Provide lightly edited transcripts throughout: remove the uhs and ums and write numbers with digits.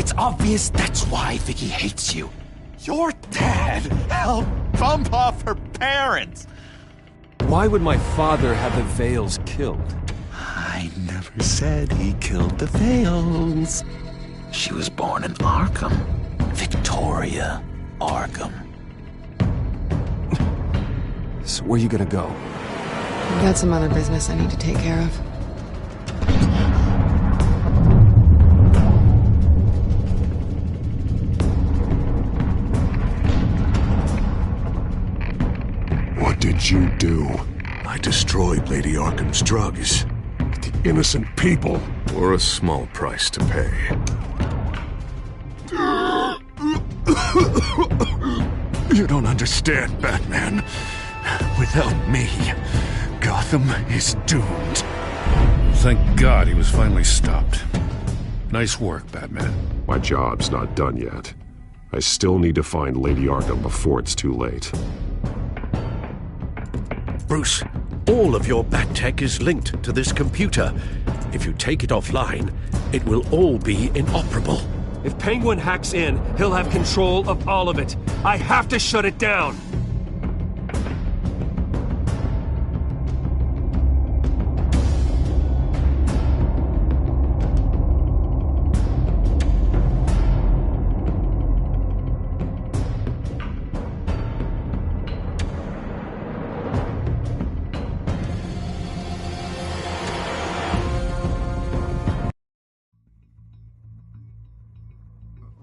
It's obvious that's why Vicky hates you. Your dad helped bump off her parents. Why would my father have the Vales killed? I never said he killed the Vales. She was born in Arkham. Victoria Arkham. So where you gonna go? I've got some other business I need to take care of. What did you do? I destroyed Lady Arkham's drugs. The innocent people. For a small price to pay. You don't understand, Batman. Without me, Gotham is doomed. Thank God he was finally stopped. Nice work, Batman. My job's not done yet. I still need to find Lady Arkham before it's too late. Bruce, all of your Bat-Tech is linked to this computer. If you take it offline, it will all be inoperable. If Penguin hacks in, he'll have control of all of it. I have to shut it down!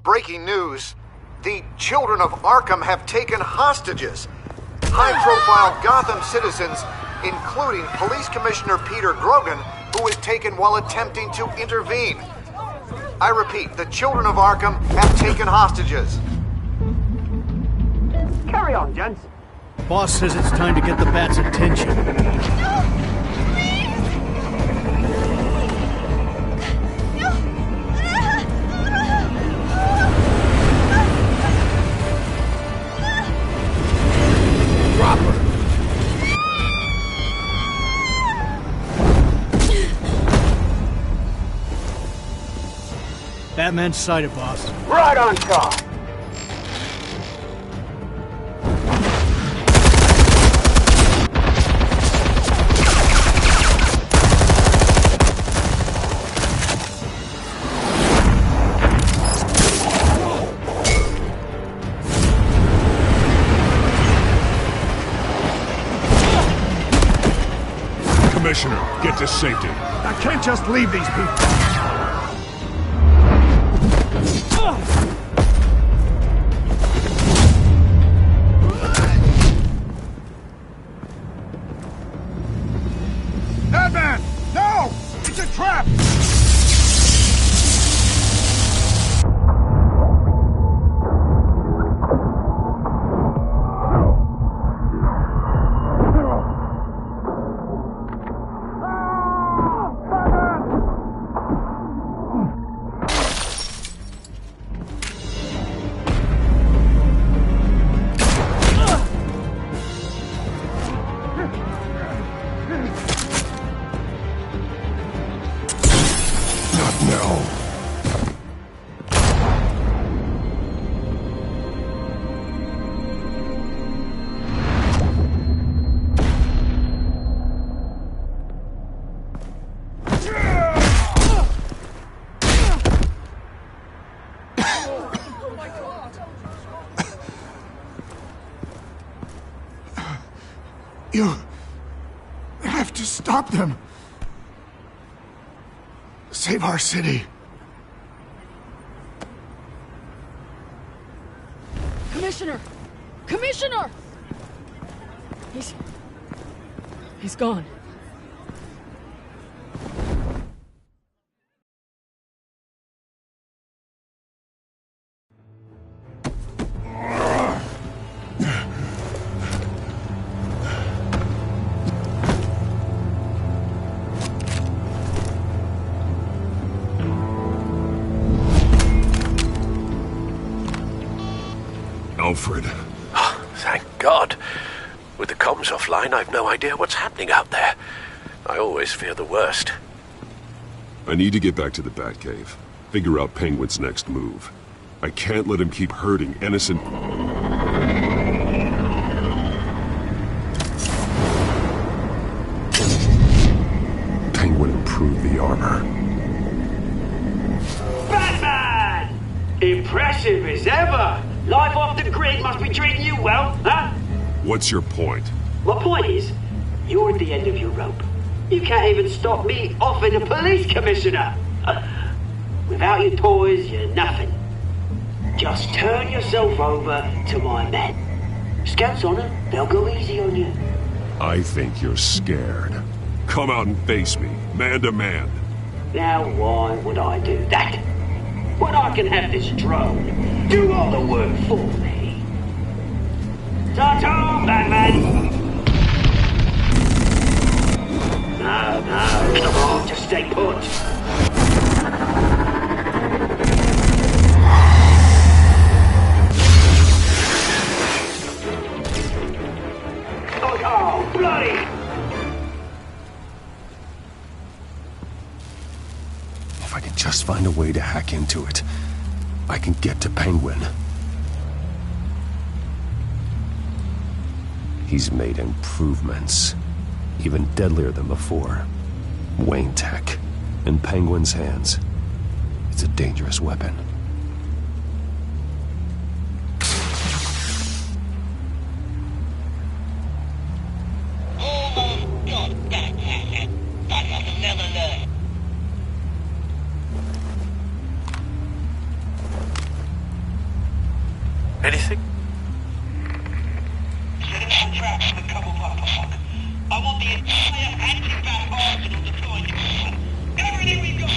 Breaking news. The children of Arkham have taken hostages. High-profile Gotham citizens, including Police Commissioner Peter Grogan, who was taken while attempting to intervene. I repeat, the children of Arkham have taken hostages. Carry on, gents. Boss says it's time to get the Bat's attention. No! Batman's sighted, boss. Right on top. Commissioner, get to safety. I can't just leave these people. Batman! No! It's a trap! You have to stop them. Save our city. Commissioner! Commissioner! He's gone. Alfred. Oh, thank God. With the comms offline, I've no idea what's happening out there. I always fear the worst. I need to get back to the Batcave. figure out Penguin's next move. I can't let him keep hurting innocent... Penguin improved the armor. Batman! Impressive as ever! Life off the grid must be treating you well, huh? What's your point? My point is, you're at the end of your rope. You can't even stop me offing a police commissioner. Without your toys, you're nothing. Just turn yourself over to my men. Scouts on it, they'll go easy on you. I think you're scared. Come out and face me, man to man. Now why would I do that? When I can have this drone do all the work for me. Ta-ta, Batman! No, come on, just stay put. Oh, bloody! If I can just find a way to hack into it, I can get to Penguin. He's made improvements, even deadlier than before. Wayne Tech, in Penguin's hands. It's a dangerous weapon. Anything? I want the entire anti-bat arsenal deployed. Everything we've got.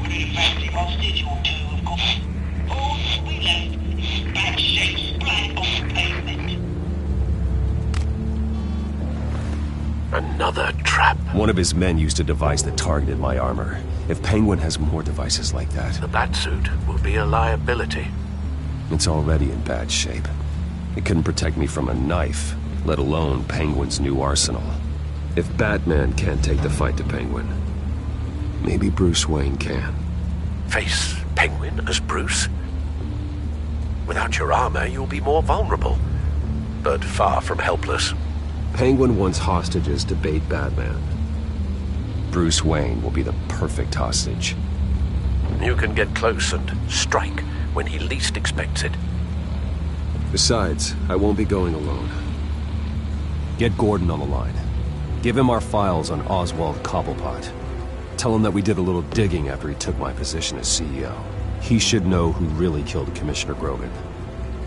We need a fancy hostage or two, of course. All that we left is bad shape splat on the pavement. Another trap. One of his men used a device that targeted my armor. If Penguin has more devices like that... The Batsuit will be a liability. It's already in bad shape. It couldn't protect me from a knife, let alone Penguin's new arsenal. If Batman can't take the fight to Penguin, maybe Bruce Wayne can. Face Penguin as Bruce? Without your armor, you'll be more vulnerable, but far from helpless. Penguin wants hostages to bait Batman. Bruce Wayne will be the perfect hostage. You can get close and strike when he least expects it. Besides, I won't be going alone. Get Gordon on the line. Give him our files on Oswald Cobblepot. Tell him that we did a little digging after he took my position as CEO. He should know who really killed Commissioner Grogan,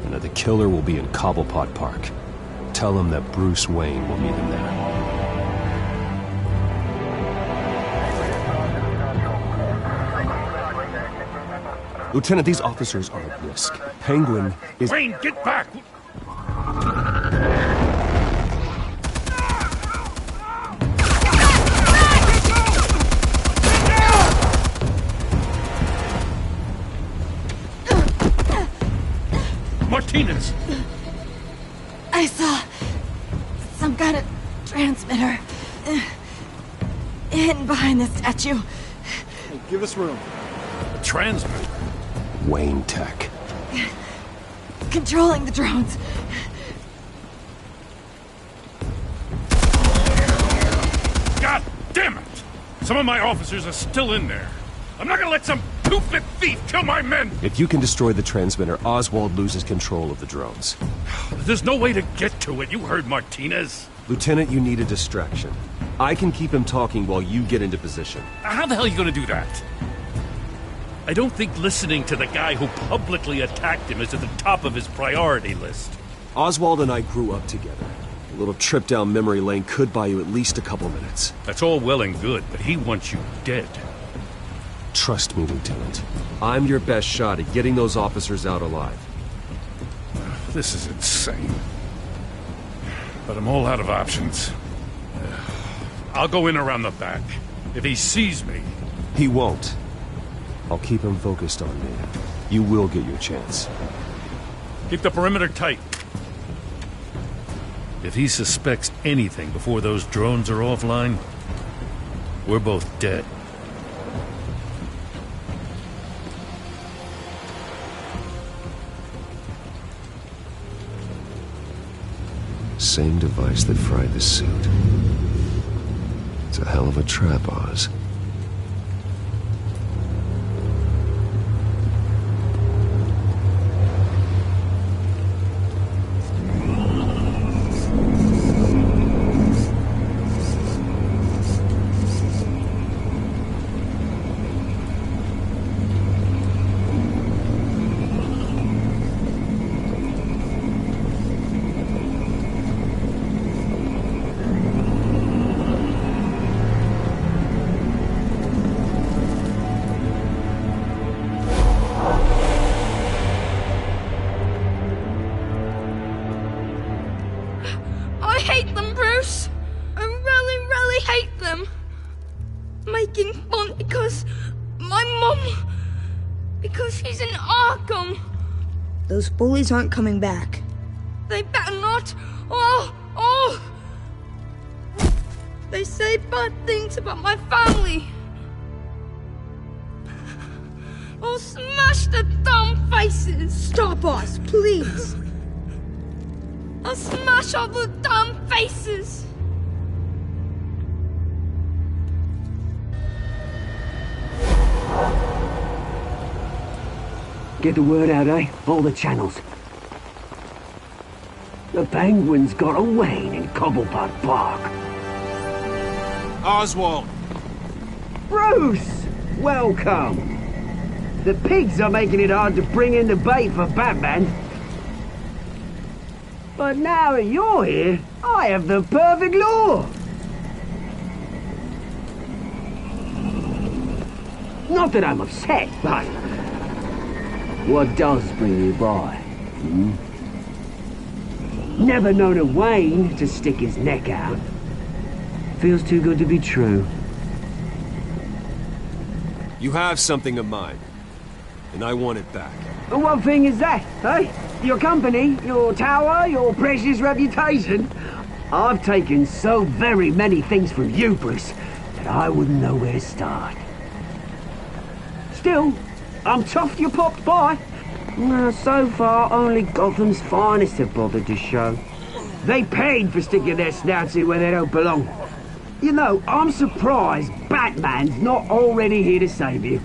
and that the killer will be in Cobblepot Park. Tell him that Bruce Wayne will meet him there. Lieutenant, these officers are at risk. Penguin is... Wayne, get back! Martinez! I saw some kind of transmitter hidden behind the statue. Hey, give us room. Transmit. Wayne Tech. Controlling the drones. God damn it! Some of my officers are still in there. I'm not gonna let some two-bit thief kill my men! If you can destroy the transmitter, Oswald loses control of the drones. There's no way to get to it. You heard Martinez. Lieutenant, you need a distraction. I can keep him talking while you get into position. How the hell are you gonna do that? I don't think listening to the guy who publicly attacked him is at the top of his priority list. Oswald and I grew up together. A little trip down memory lane could buy you at least a couple minutes. That's all well and good, but he wants you dead. Trust me, Lieutenant. I'm your best shot at getting those officers out alive. This is insane. But I'm all out of options. I'll go in around the back. If he sees me... He won't. I'll keep him focused on me. You will get your chance. Keep the perimeter tight. If he suspects anything before those drones are offline, we're both dead. Same device that fried the suit. It's a hell of a trap, Oz. Those bullies aren't coming back. They better not! Oh! They say bad things about my family! I'll smash the dumb faces! Stop us, please! I'll smash all the dumb faces! Get the word out, eh? All the channels. The penguins got away in Cobblepot Park. Oswald! Bruce! Welcome! The pigs are making it hard to bring in the bait for Batman. But now that you're here, I have the perfect lure! Not that I'm upset, but... what does bring you by? Never known a Wayne to stick his neck out. Feels too good to be true. You have something of mine, and I want it back. And what thing is that, eh? Your company, your tower, your precious reputation? I've taken so very many things from you, Bruce, that I wouldn't know where to start. Still, I'm chuffed you popped by. So far, only Gotham's finest have bothered to show. They paid for sticking their snouts in where they don't belong. You know, I'm surprised Batman's not already here to save you.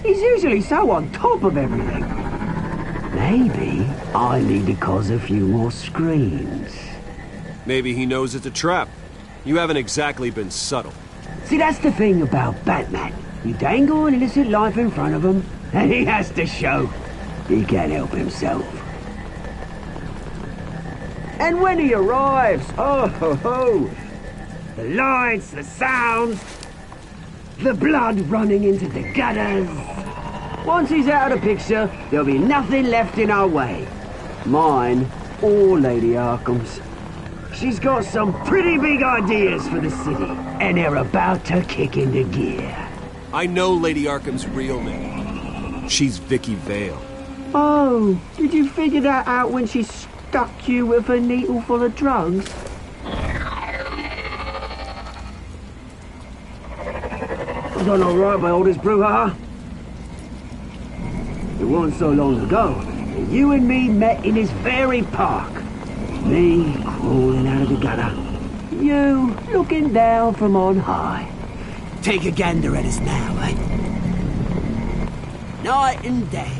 He's usually so on top of everything. Maybe I need to cause a few more screams. Maybe he knows it's a trap. You haven't exactly been subtle. See, that's the thing about Batman. You dangle an innocent life in front of him, and he has to show he can't help himself. And when he arrives, oh ho ho! The lights, the sounds, the blood running into the gutters. Once he's out of the picture, there'll be nothing left in our way. Mine or Lady Arkham's. She's got some pretty big ideas for the city, and they're about to kick into gear. I know Lady Arkham's real name. She's Vicky Vale. Oh, did you figure that out when she stuck you with a needle full of drugs? Done all right by all this brouhaha. It wasn't so long ago that you and me met in this very park. Me crawling out of the gutter. You looking down from on high. Take a gander at us now, eh? Night and day.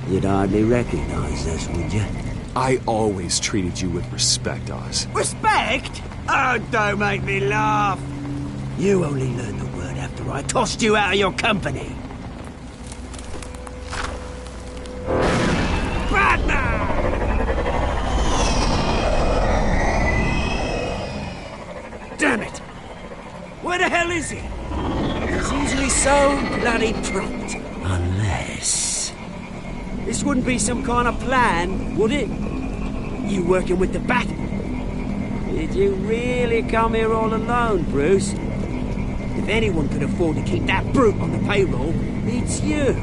You'd hardly recognize us, would you? I always treated you with respect, Oz. Respect? Oh, don't make me laugh. You only learned the word after I tossed you out of your company. Batman! Damn it! Where the hell is he? He's usually so bloody prompt. Unless... this wouldn't be some kind of plan, would it? You working with the Bat? Did you really come here all alone, Bruce? If anyone could afford to keep that brute on the payroll, it's you.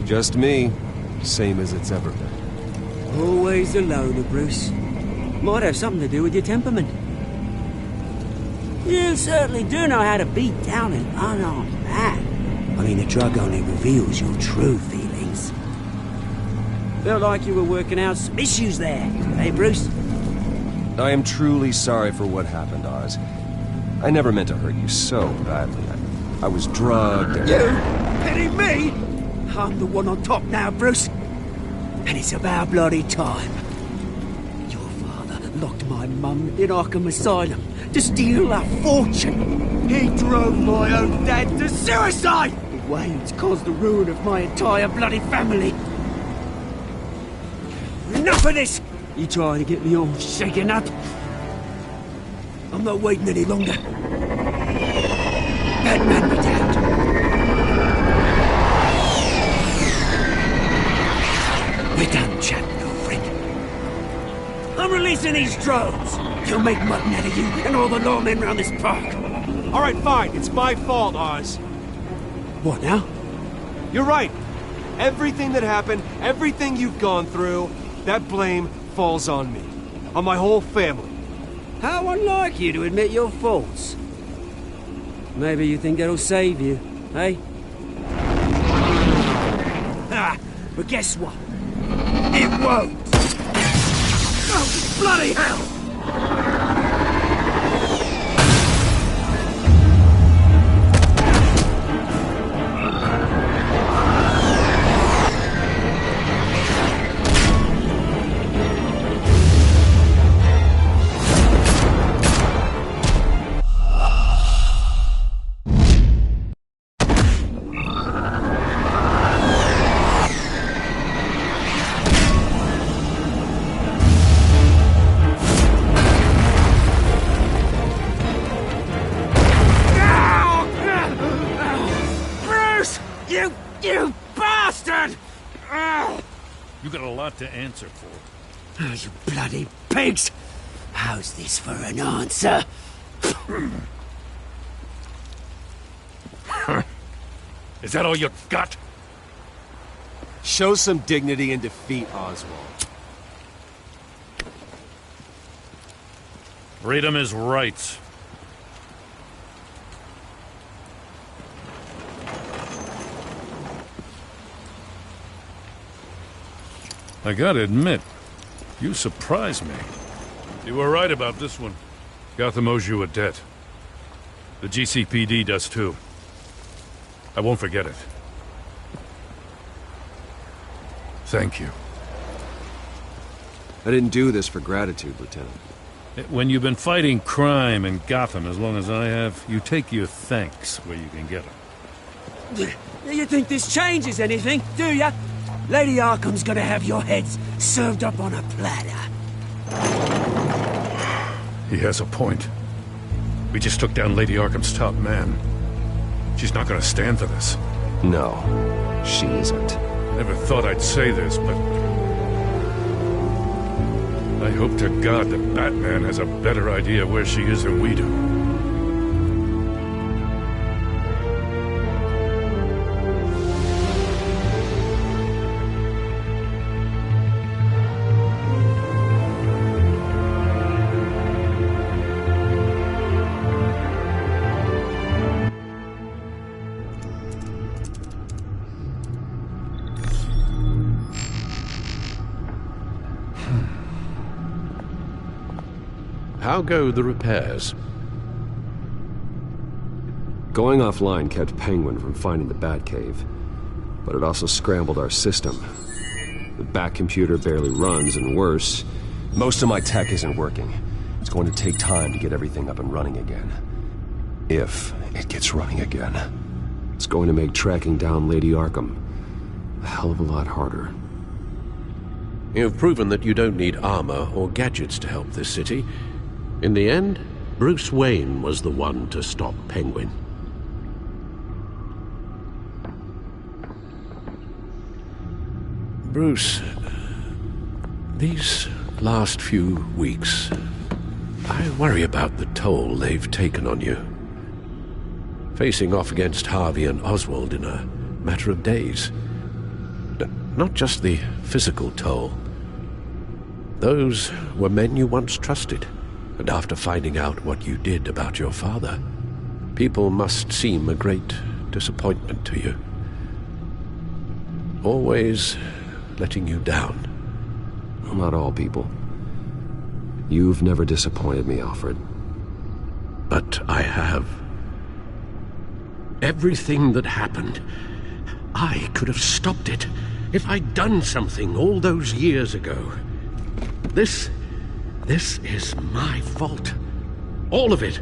Just me. Same as it's ever been. Always a loner, Bruce. Might have something to do with your temperament. You certainly do know how to beat down an unarmed man. I mean, the drug only reveals your true feelings. Felt like you were working out some issues there, eh, Bruce? I am truly sorry for what happened, Oz. I never meant to hurt you so badly. I was drugged and... You pity me? I'm the one on top now, Bruce. And it's about bloody time. Your father locked my mum in Arkham Asylum to steal a fortune. He drove my own dad to suicide! Wayne's caused the ruin of my entire bloody family. Enough of this! You trying to get me all shaken up? I'm not waiting any longer. Batman me down. We're done chatting, old friend. I'm releasing these drones. You'll make mutton out of you and all the lawmen around this park. All right, fine. It's my fault, Oz. What now? You're right. Everything that happened, everything you've gone through, that blame falls on me. On my whole family. How unlike you to admit your faults. Maybe you think that'll save you, eh? Ah, but guess what? It won't! Oh, bloody hell! You bastard! You got a lot to answer for. Oh, you bloody pigs! How's this for an answer? Is that all you got? Show some dignity and defeat, Oswald. Freedom is rights. I gotta admit, you surprised me. You were right about this one. Gotham owes you a debt. The GCPD does too. I won't forget it. Thank you. I didn't do this for gratitude, Lieutenant. When you've been fighting crime in Gotham as long as I have, you take your thanks where you can get them. You think this changes anything, do ya? Lady Arkham's gonna have your heads served up on a platter. He has a point. We just took down Lady Arkham's top man. She's not gonna stand for this. No, she isn't. Never thought I'd say this, but... I hope to God that Batman has a better idea where she is than we do. How go the repairs? Going offline kept Penguin from finding the Batcave, but it also scrambled our system. The Bat computer barely runs, and worse, most of my tech isn't working. It's going to take time to get everything up and running again. If it gets running again. It's going to make tracking down Lady Arkham a hell of a lot harder. You've proven that you don't need armor or gadgets to help this city. In the end, Bruce Wayne was the one to stop Penguin. Bruce, these last few weeks, I worry about the toll they've taken on you. Facing off against Harvey and Oswald in a matter of days. Not just the physical toll. Those were men you once trusted. And after finding out what you did about your father, people must seem a great disappointment to you. Always letting you down. Well, not all people. You've never disappointed me, Alfred. But I have. Everything that happened, I could have stopped it if I'd done something all those years ago. This is my fault. All of it.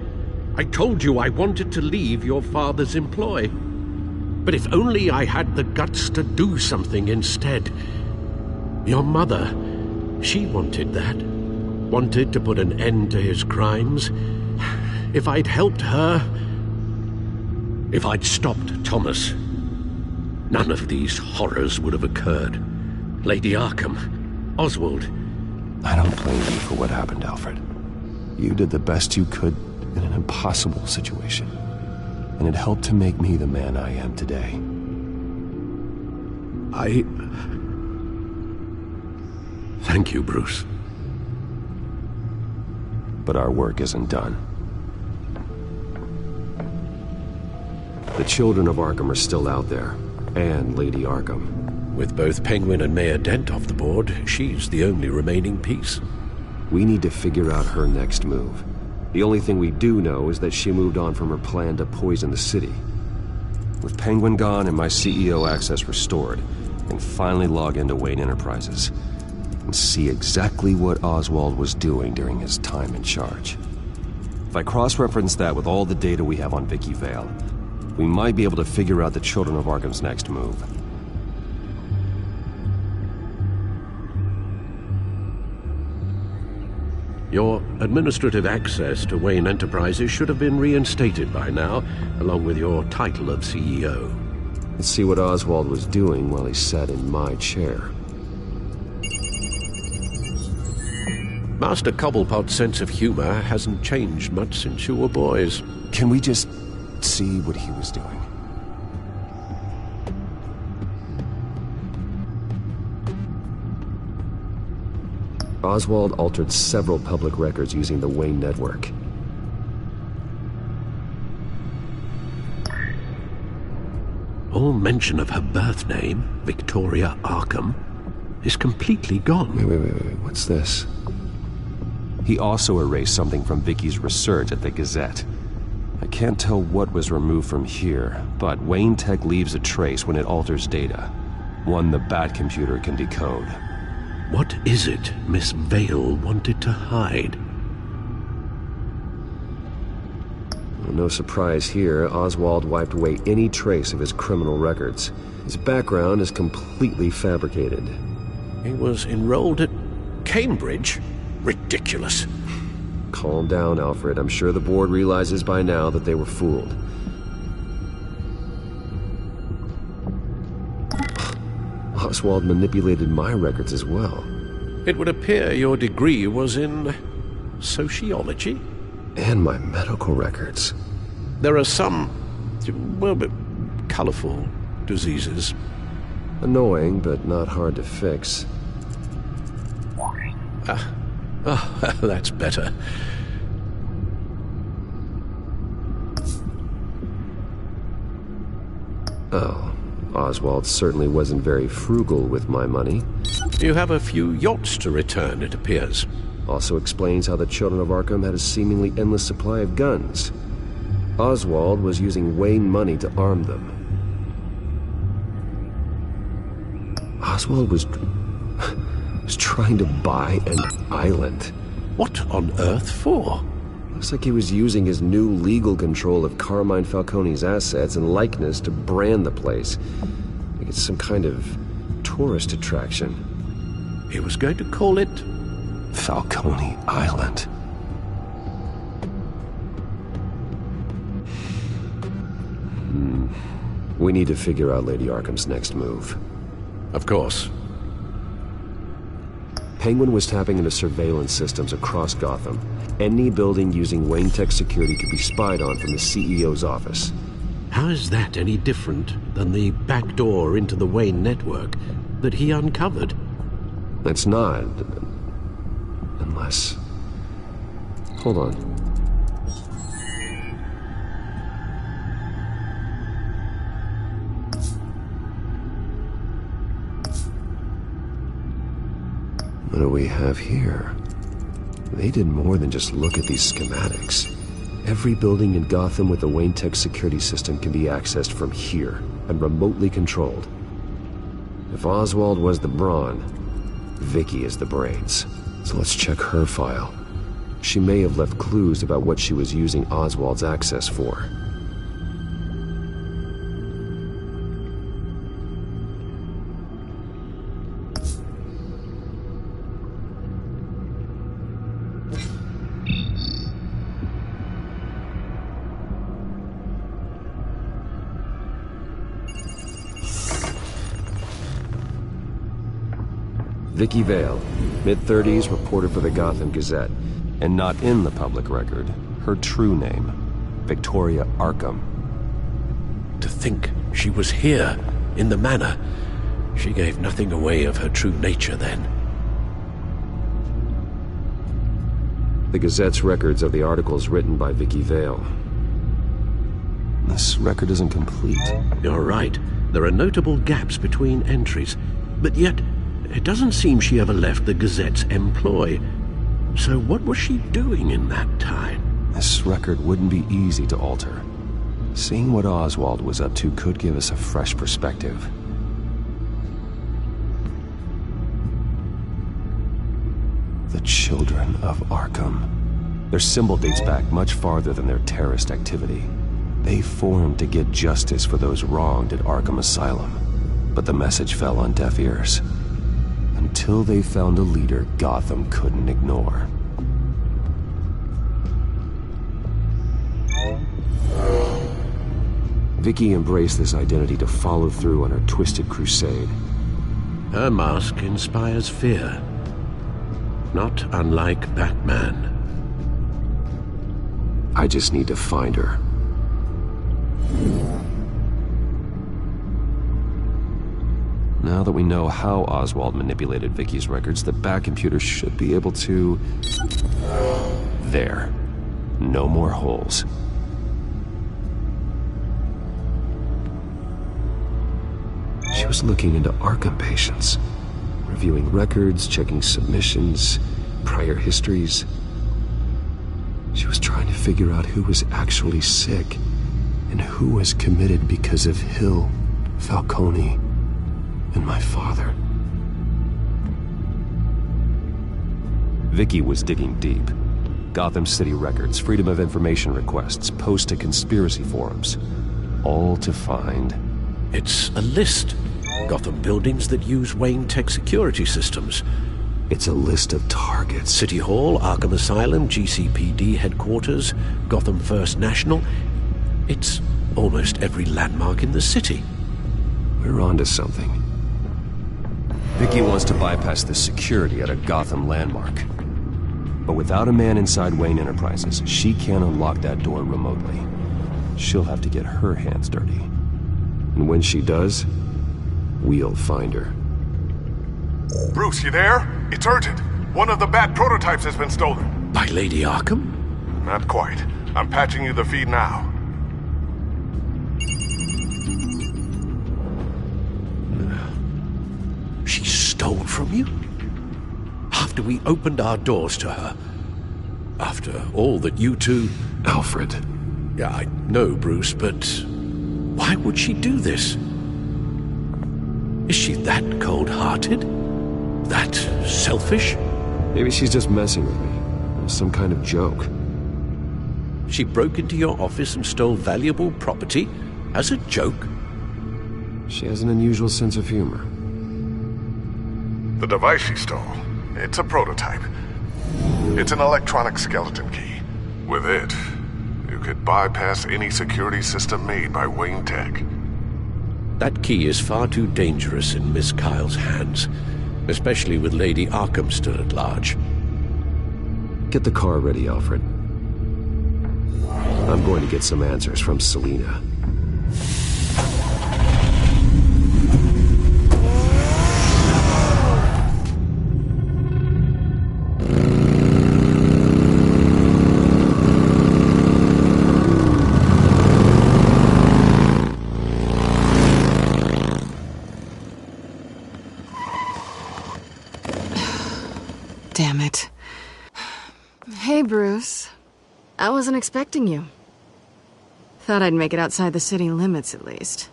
I told you I wanted to leave your father's employ. But if only I had the guts to do something instead. Your mother, she wanted that. Wanted to put an end to his crimes. If I'd helped her, if I'd stopped Thomas, none of these horrors would have occurred. Lady Arkham, Oswald. I don't blame you for what happened, Alfred. You did the best you could in an impossible situation, and it helped to make me the man I am today. Thank you, Bruce. But our work isn't done. The children of Arkham are still out there, and Lady Arkham. With both Penguin and Mayor Dent off the board, she's the only remaining piece. We need to figure out her next move. The only thing we do know is that she moved on from her plan to poison the city. With Penguin gone and my CEO access restored, I can finally log into Wayne Enterprises and see exactly what Oswald was doing during his time in charge. If I cross-reference that with all the data we have on Vicky Vale, we might be able to figure out the Children of Arkham's next move. Your administrative access to Wayne Enterprises should have been reinstated by now, along with your title of CEO. Let's see what Oswald was doing while he sat in my chair. Master Cobblepot's sense of humor hasn't changed much since you were boys. Can we just see what he was doing? Oswald altered several public records using the Wayne network. All mention of her birth name, Victoria Arkham, is completely gone. Wait, what's this? He also erased something from Vicky's research at the Gazette. I can't tell what was removed from here, but Wayne Tech leaves a trace when it alters data. One the Bat computer can decode. What is it Miss Vale wanted to hide? Well, no surprise here, Oswald wiped away any trace of his criminal records. His background is completely fabricated. He was enrolled at Cambridge? Ridiculous. Calm down, Alfred. I'm sure the board realizes by now that they were fooled. Oswald manipulated my records as well. It would appear your degree was in sociology? And my medical records. There are some, well, colorful diseases. Annoying, but not hard to fix. Oh, that's better. Oh, Oswald certainly wasn't very frugal with my money. You have a few yachts to return, it appears. Also explains how the Children of Arkham had a seemingly endless supply of guns. Oswald was using Wayne money to arm them. Oswald was trying to buy an island. What on earth for? Looks like he was using his new legal control of Carmine Falcone's assets and likeness to brand the place. Like it's some kind of tourist attraction. He was going to call it Falcone Island. We need to figure out Lady Arkham's next move. Of course. Penguin was tapping into surveillance systems across Gotham. Any building using Wayne Tech security could be spied on from the CEO's office. How is that any different than the back door into the Wayne network that he uncovered? It's not. Unless... Hold on. What do we have here? They did more than just look at these schematics. Every building in Gotham with the Wayne Tech security system can be accessed from here and remotely controlled. If Oswald was the brawn, Vicky is the brains. So let's check her file. She may have left clues about what she was using Oswald's access for. Vicky Vale, mid-30s, reporter for the Gotham Gazette. And not in the public record, her true name, Victoria Arkham. To think she was here, in the manor. She gave nothing away of her true nature then. The Gazette's records of the articles written by Vicky Vale. This record isn't complete. You're right. There are notable gaps between entries. But yet, it doesn't seem she ever left the Gazette's employ. So what was she doing in that time? This record wouldn't be easy to alter. Seeing what Oswald was up to could give us a fresh perspective. The Children of Arkham. Their symbol dates back much farther than their terrorist activity. They formed to get justice for those wronged at Arkham Asylum. But the message fell on deaf ears. Until they found a leader Gotham couldn't ignore. Vicky embraced this identity to follow through on her twisted crusade. Her mask inspires fear. Not unlike Batman. I just need to find her. Now that we know how Oswald manipulated Vicky's records, the Bat computer should be able to... There. No more holes. She was looking into Arkham patients, reviewing records, checking submissions, prior histories. She was trying to figure out who was actually sick and who was committed because of Hill, Falcone, and my father. Vicky was digging deep. Gotham City records, Freedom of Information requests, posts to conspiracy forums. All to find... It's a list. Gotham buildings that use Wayne Tech security systems. It's a list of targets. City Hall, Arkham Asylum, GCPD headquarters, Gotham First National. It's almost every landmark in the city. We're onto something. Vicky wants to bypass the security at a Gotham landmark. But without a man inside Wayne Enterprises, she can't unlock that door remotely. She'll have to get her hands dirty. And when she does, we'll find her. Bruce, you there? It's urgent. One of the Bat prototypes has been stolen. By Lady Arkham? Not quite. I'm patching you the feed now. She stole from you? After we opened our doors to her? After all that you two... Alfred. Yeah, I know, Bruce, but... why would she do this? Is she that cold-hearted? That selfish? Maybe she's just messing with me. It was some kind of joke. She broke into your office and stole valuable property as a joke? She has an unusual sense of humor. The device she stole, it's a prototype. It's an electronic skeleton key. With it, you could bypass any security system made by Wayne Tech. That key is far too dangerous in Miss Kyle's hands, especially with Lady Arkham still at large. Get the car ready, Alfred. I'm going to get some answers from Selina. Damn it. Hey, Bruce. I wasn't expecting you. Thought I'd make it outside the city limits, at least.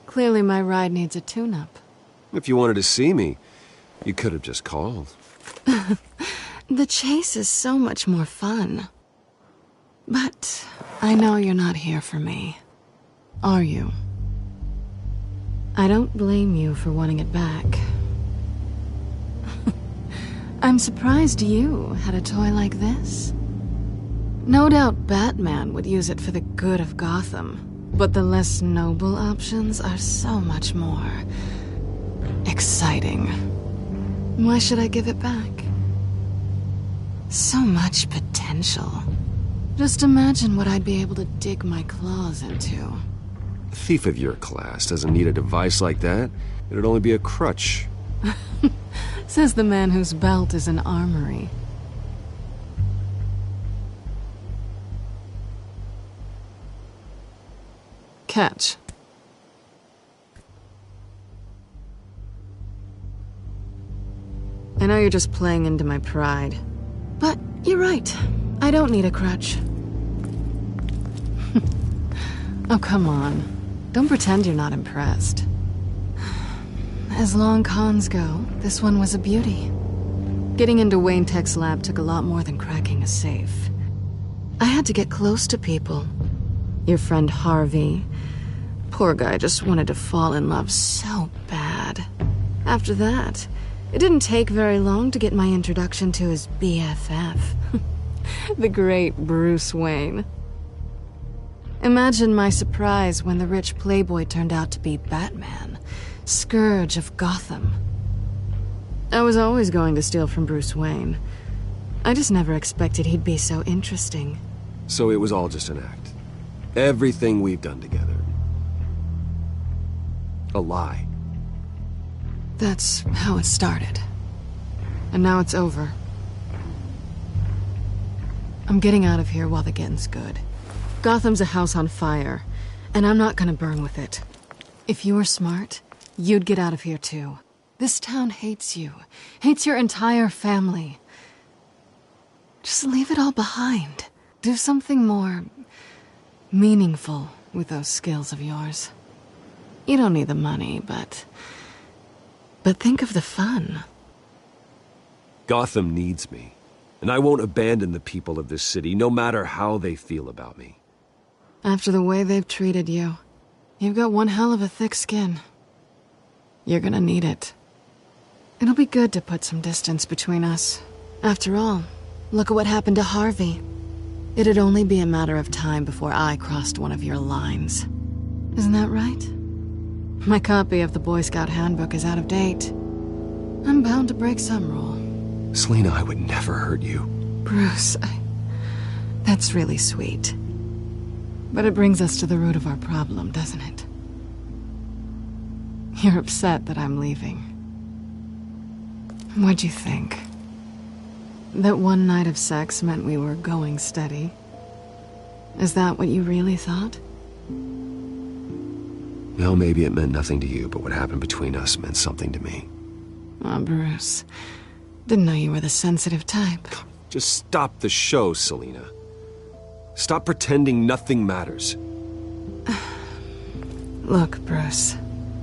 Clearly my ride needs a tune-up. If you wanted to see me, you could have just called. The chase is so much more fun. But I know you're not here for me. Are you? I don't blame you for wanting it back. I'm surprised you had a toy like this. No doubt Batman would use it for the good of Gotham, but the less noble options are so much more exciting. Why should I give it back? So much potential. Just imagine what I'd be able to dig my claws into. A thief of your class doesn't need a device like that. It'd only be a crutch. Says the man whose belt is an armory. Catch. I know you're just playing into my pride, but you're right. I don't need a crutch. Oh, come on. Don't pretend you're not impressed. As long cons go, this one was a beauty. Getting into Wayne Tech's lab took a lot more than cracking a safe. I had to get close to people. Your friend Harvey. Poor guy just wanted to fall in love so bad. After that, it didn't take very long to get my introduction to his BFF. The great Bruce Wayne. Imagine my surprise when the rich playboy turned out to be Batman, Scourge of Gotham. I was always going to steal from Bruce Wayne. I just never expected he'd be so interesting. So it was all just an act. Everything we've done together. A lie. That's how it started. And now it's over. I'm getting out of here while the getting's good. Gotham's a house on fire, and I'm not gonna burn with it. If you were smart, you'd get out of here too. This town hates you. Hates your entire family. Just leave it all behind. Do something more meaningful with those skills of yours. You don't need the money, but think of the fun. Gotham needs me, and I won't abandon the people of this city, no matter how they feel about me. After the way they've treated you, you've got one hell of a thick skin. You're gonna need it. It'll be good to put some distance between us. After all, look at what happened to Harvey. It'd only be a matter of time before I crossed one of your lines. Isn't that right? My copy of the Boy Scout Handbook is out of date. I'm bound to break some rule. Selina, I would never hurt you. Bruce, that's really sweet. But it brings us to the root of our problem, doesn't it? You're upset that I'm leaving. What'd you think? That one night of sex meant we were going steady? Is that what you really thought? Well, maybe it meant nothing to you, but what happened between us meant something to me. Oh, Bruce. Didn't know you were the sensitive type. Just stop the show, Selina. Stop pretending nothing matters. Look, Bruce.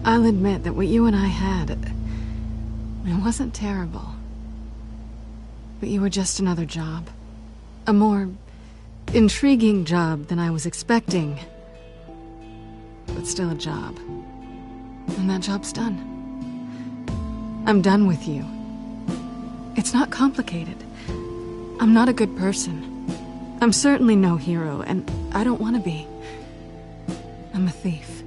I'll admit that what you and I had, it wasn't terrible. But you were just another job. A more intriguing job than I was expecting. But still a job. And that job's done. I'm done with you. It's not complicated. I'm not a good person. I'm certainly no hero, and I don't want to be. I'm a thief.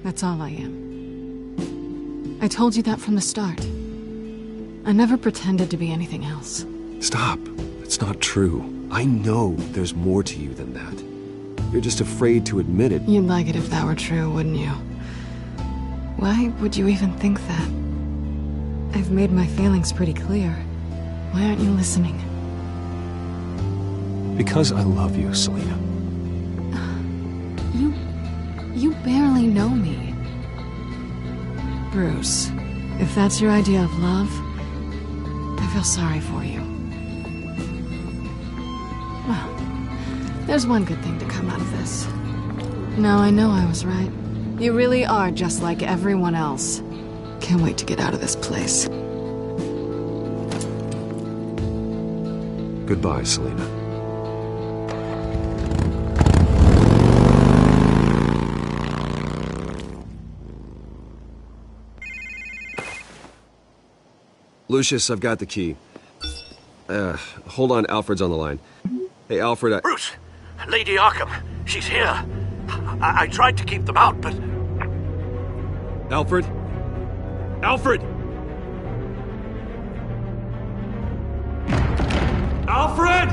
That's all I am. I told you that from the start. I never pretended to be anything else. Stop. It's not true. I know there's more to you than that. You're just afraid to admit it. You'd like it if that were true, wouldn't you? Why would you even think that? I've made my feelings pretty clear. Why aren't you listening? Because I love you, Selina. You barely know me. Bruce, if that's your idea of love, I feel sorry for you. There's one good thing to come out of this. Now I know I was right. You really are just like everyone else. Can't wait to get out of this place. Goodbye, Selena. Lucius, I've got the key. Hold on, Alfred's on the line. Hey, Alfred, Bruce! Lady Arkham, she's here. I tried to keep them out, but... Alfred? Alfred! Alfred!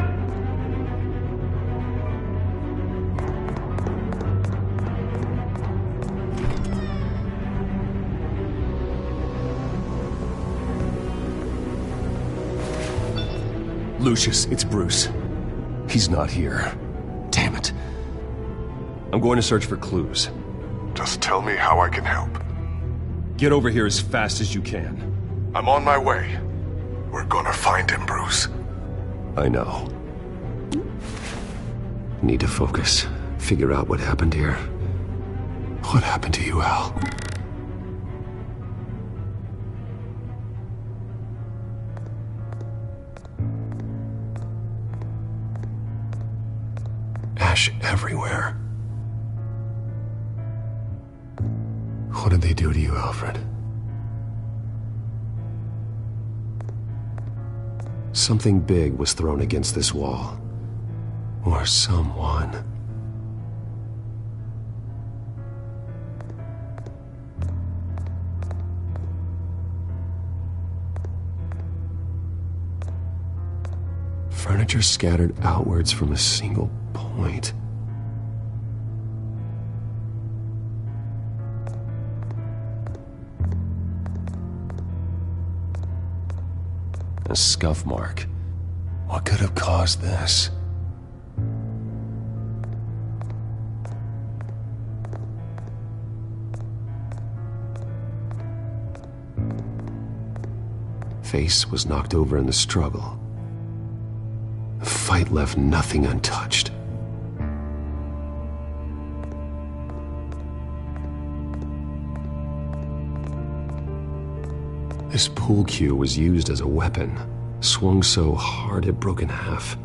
Lucius, it's Bruce. He's not here. Damn it. I'm going to search for clues. Just tell me how I can help. Get over here as fast as you can. I'm on my way. We're gonna find him, Bruce. I know. Need to focus. Figure out what happened here. What happened to you, Al? Ash everywhere. What did they do to you, Alfred? Something big was thrown against this wall. Or someone. Furniture scattered outwards from a single point. A scuff mark. What could have caused this? Face was knocked over in the struggle. The fight left nothing untouched. This pool cue was used as a weapon, swung so hard it broke in half.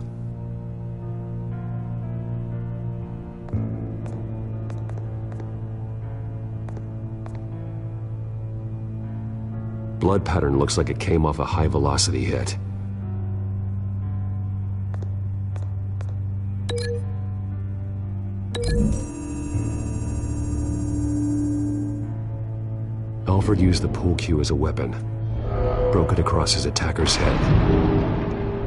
Blood pattern looks like it came off a high-velocity hit. Alfred used the pool cue as a weapon. Broke it across his attacker's head.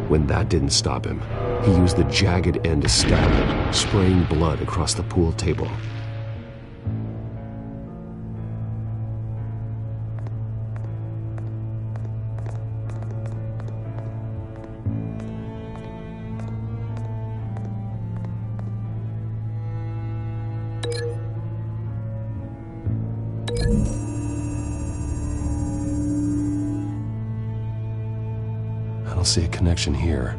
When that didn't stop him, he used the jagged end to stab him, spraying blood across the pool table. I don't see a connection here.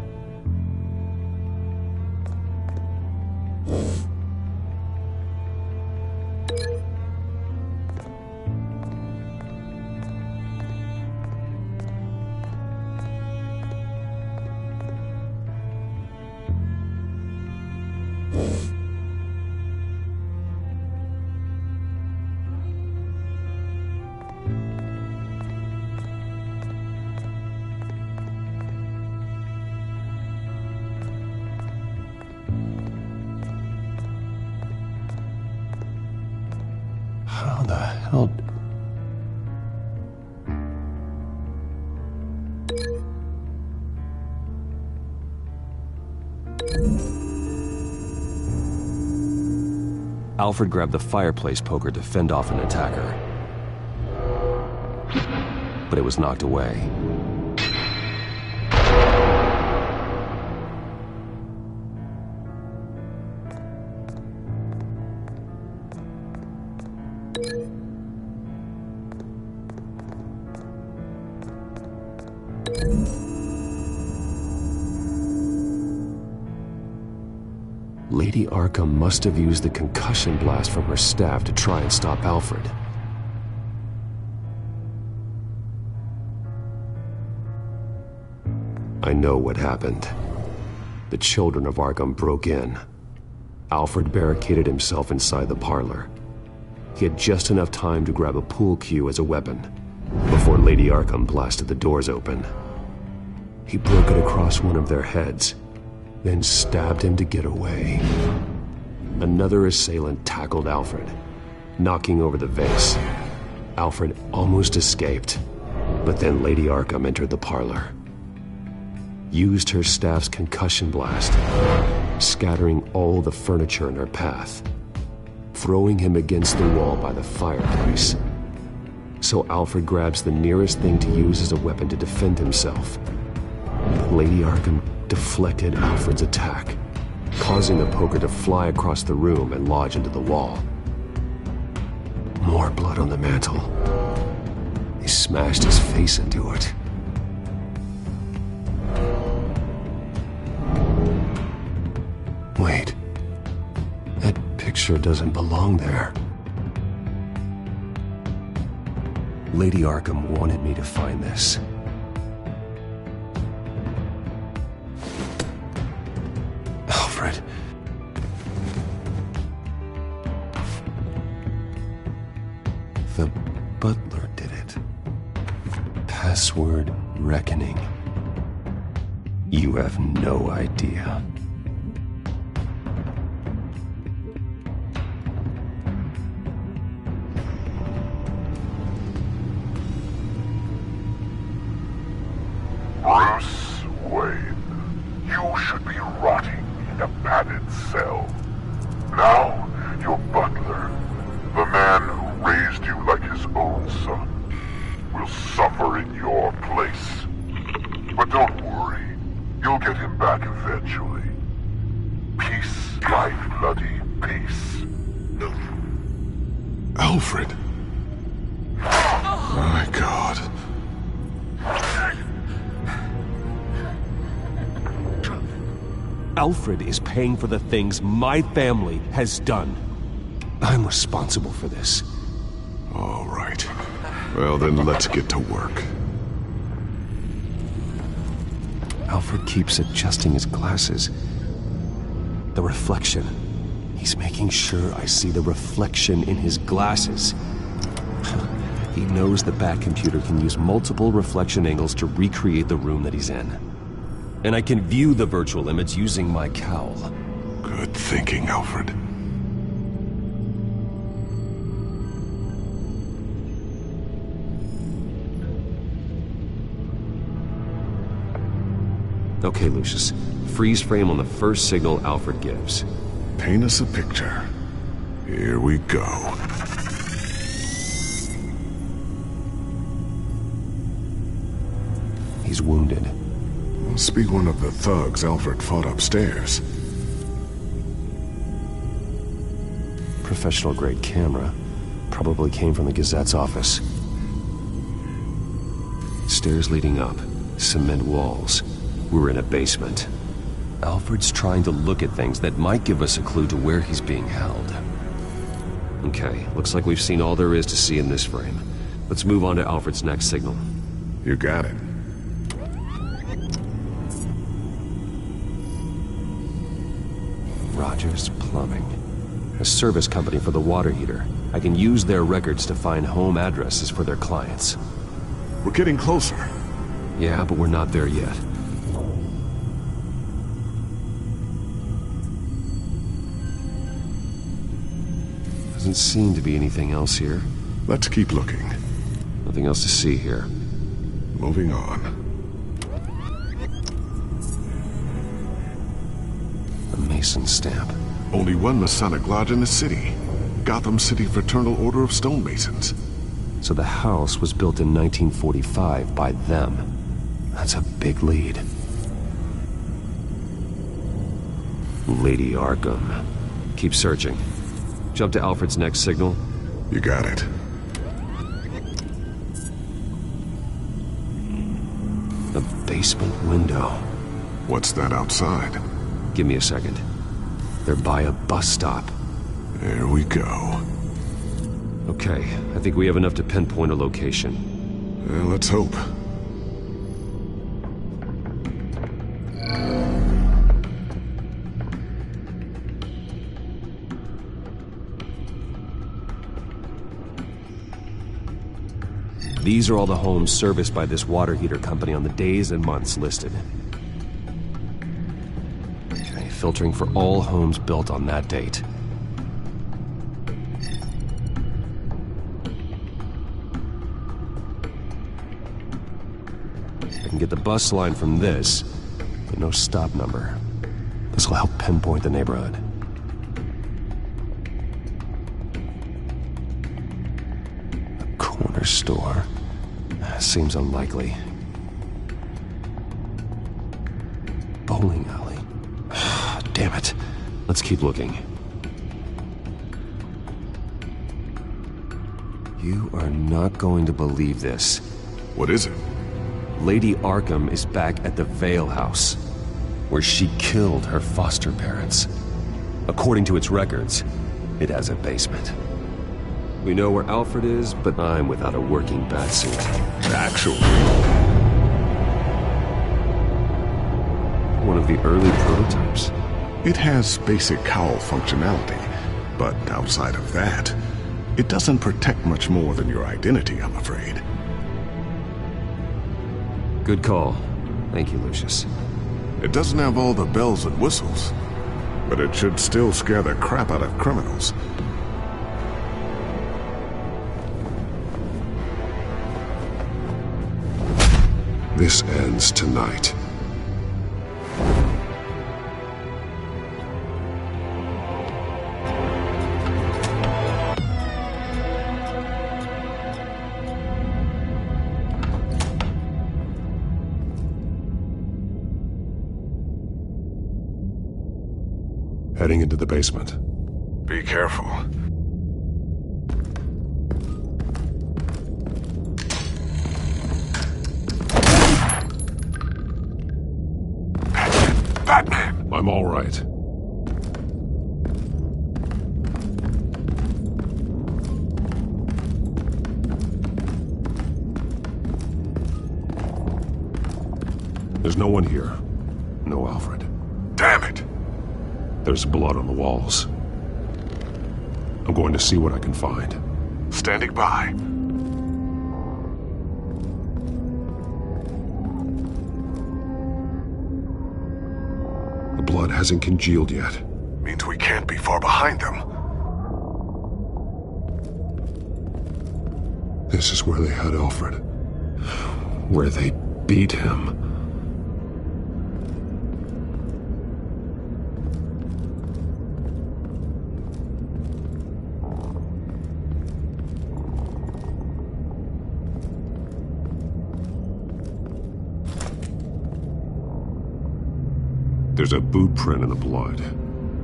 How the hell... Alfred grabbed the fireplace poker to fend off an attacker. But it was knocked away. Lady Arkham must have used the concussion blast from her staff to try and stop Alfred. I know what happened. The children of Arkham broke in. Alfred barricaded himself inside the parlor. He had just enough time to grab a pool cue as a weapon before Lady Arkham blasted the doors open. He broke it across one of their heads, then stabbed him to get away. Another assailant tackled Alfred, knocking over the vase. Alfred almost escaped, but then Lady Arkham entered the parlor. Used her staff's concussion blast, scattering all the furniture in her path, throwing him against the wall by the fireplace. So Alfred grabs the nearest thing to use as a weapon to defend himself. But Lady Arkham deflected Alfred's attack, causing the poker to fly across the room and lodge into the wall. More blood on the mantel. He smashed his face into it. Wait, that picture doesn't belong there. Lady Arkham wanted me to find this. Alfred. The butler did it. Password reckoning. You have no idea. Bruce Wayne, you should be rotting in a padded cell. Now, your butler, the man who raised you like his own son, will suffer in your place. But don't worry, you'll get him back eventually. Peace, like bloody peace. Alfred. My God. Alfred is paying for the things my family has done. I'm responsible for this. All right. Well, then let's get to work. Alfred keeps adjusting his glasses. The reflection. He's making sure I see the reflection in his glasses. He knows the Batcomputer can use multiple reflection angles to recreate the room that he's in. And I can view the virtual image using my cowl. Good thinking, Alfred. Okay, Lucius. Freeze frame on the first signal Alfred gives. Paint us a picture. Here we go. He's wounded. Must be one of the thugs Alfred fought upstairs. Professional-grade camera. Probably came from the Gazette's office. Stairs leading up. Cement walls. We're in a basement. Alfred's trying to look at things that might give us a clue to where he's being held. Okay, looks like we've seen all there is to see in this frame. Let's move on to Alfred's next signal. You got it. Rogers Plumbing. A service company for the water heater. I can use their records to find home addresses for their clients. We're getting closer. Yeah, but we're not there yet. Doesn't seem to be anything else here. Let's keep looking. Nothing else to see here. Moving on. A Mason stamp. Only one Masonic lodge in the city. Gotham City Fraternal Order of Stonemasons. So the house was built in 1945 by them. That's a big lead. Lady Arkham. Keep searching. Jump to Alfred's next signal. You got it. The basement window. What's that outside? Give me a second. They're by a bus stop. There we go. Okay, I think we have enough to pinpoint a location. Well, let's hope. These are all the homes serviced by this water heater company on the days and months listed. Okay, filtering for all homes built on that date. I can get the bus line from this, but no stop number. This will help pinpoint the neighborhood. A corner store. Seems unlikely. Bowling alley. Damn it. Let's keep looking. You are not going to believe this. What is it? Lady Arkham is back at the Vale House, where she killed her foster parents. According to its records, it has a basement. We know where Alfred is, but I'm without a working batsuit. Actually. One of the early prototypes. It has basic cowl functionality, but outside of that, it doesn't protect much more than your identity, I'm afraid. Good call. Thank you, Lucius. It doesn't have all the bells and whistles, but it should still scare the crap out of criminals. This ends tonight. Heading into the basement. Be careful. Batman! I'm all right. There's no one here. No Alfred. Damn it! There's blood on the walls. I'm going to see what I can find. Standing by. The blood hasn't congealed yet. Means we can't be far behind them. This is where they had Alfred. Where they beat him. There's a boot print in the blood.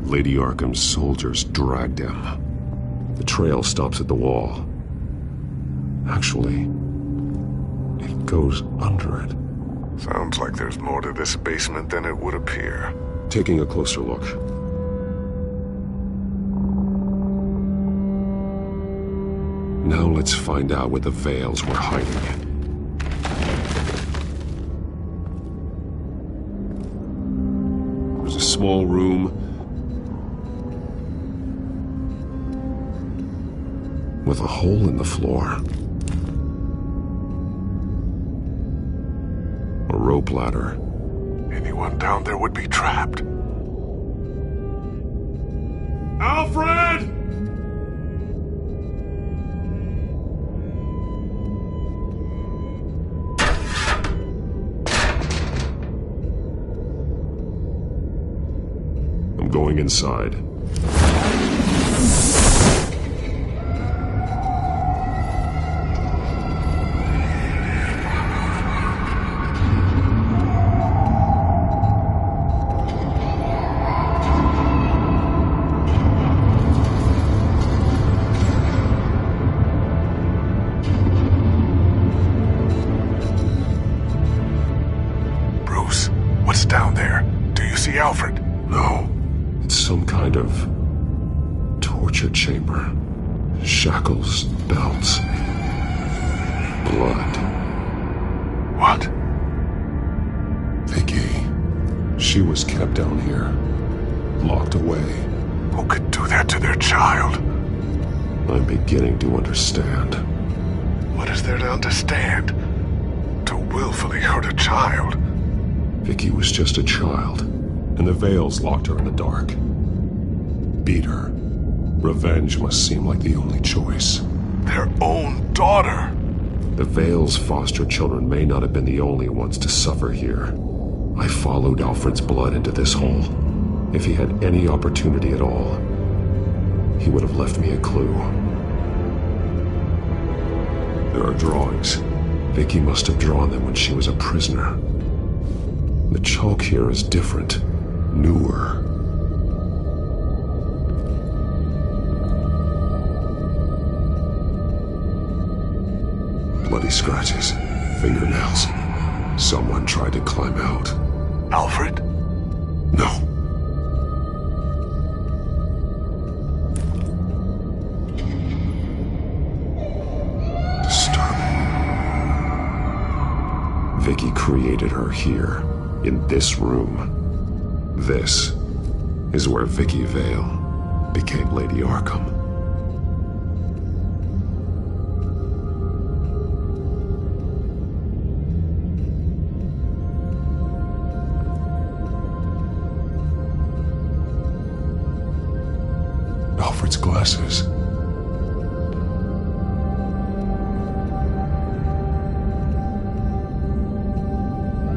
Lady Arkham's soldiers dragged him. The trail stops at the wall. Actually, it goes under it. Sounds like there's more to this basement than it would appear. Taking a closer look. Now let's find out where the Veils were hiding. Small room with a hole in the floor. A rope ladder. Anyone down there would be trapped. Alfred! Going inside. Bruce, what's down there? Do you see Alfred? No. Some kind kind of torture chamber. Shackles, belts, blood. What? Vicky. She was kept down here, locked away. Who could do that to their child? I'm beginning to understand. What is there to understand? To willfully hurt a child? Vicky was just a child, and the Veils locked her in the dark. Beat her. Revenge must seem like the only choice. Their own daughter! The Veils' foster children may not have been the only ones to suffer here. I followed Alfred's blood into this hole. If he had any opportunity at all, he would have left me a clue. There are drawings. Vicky must have drawn them when she was a prisoner. The chalk here is different, newer. Bloody scratches, fingernails. Someone tried to climb out. Alfred? No. Disturbing. Vicky created her here, in this room. This is where Vicky Vale became Lady Arkham. Alfred's glasses.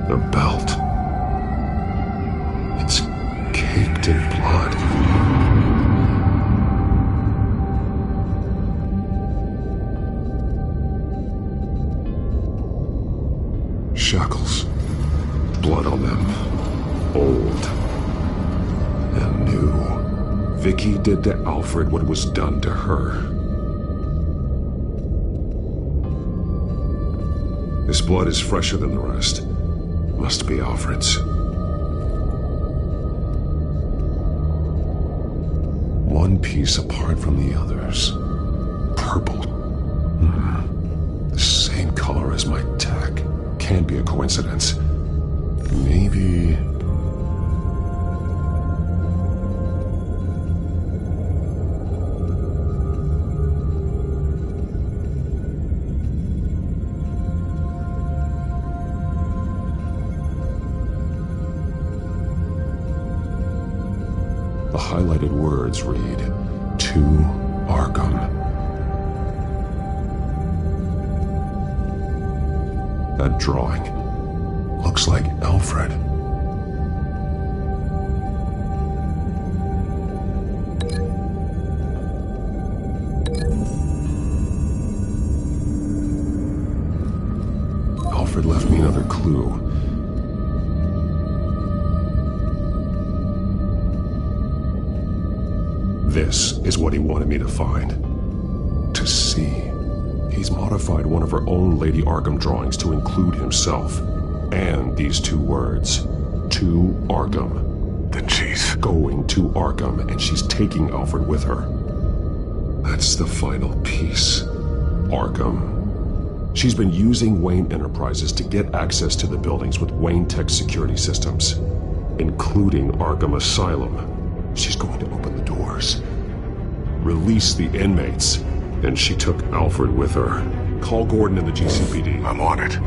The belt. It's caked in blood. Shackles. Blood on them. Old. And new. Vicky did to Alfred what was done to her. This blood is fresher than the rest. Must be Alfred's. One piece apart from the others. Purple. The same color as my tech. Can't be a coincidence. Maybe... The highlighted words read, "To Arkham." That drawing looks like Alfred. Alfred left me another clue. This is what he wanted me to find. To see. He's modified one of her own Lady Arkham drawings to include himself. And these two words. To Arkham. Then she's going to Arkham, and she's taking Alfred with her. That's the final piece. Arkham. She's been using Wayne Enterprises to get access to the buildings with Wayne Tech security systems, including Arkham Asylum. She's going to open the doors, release the inmates, and she took Alfred with her. Call Gordon and the GCPD. I'm on it.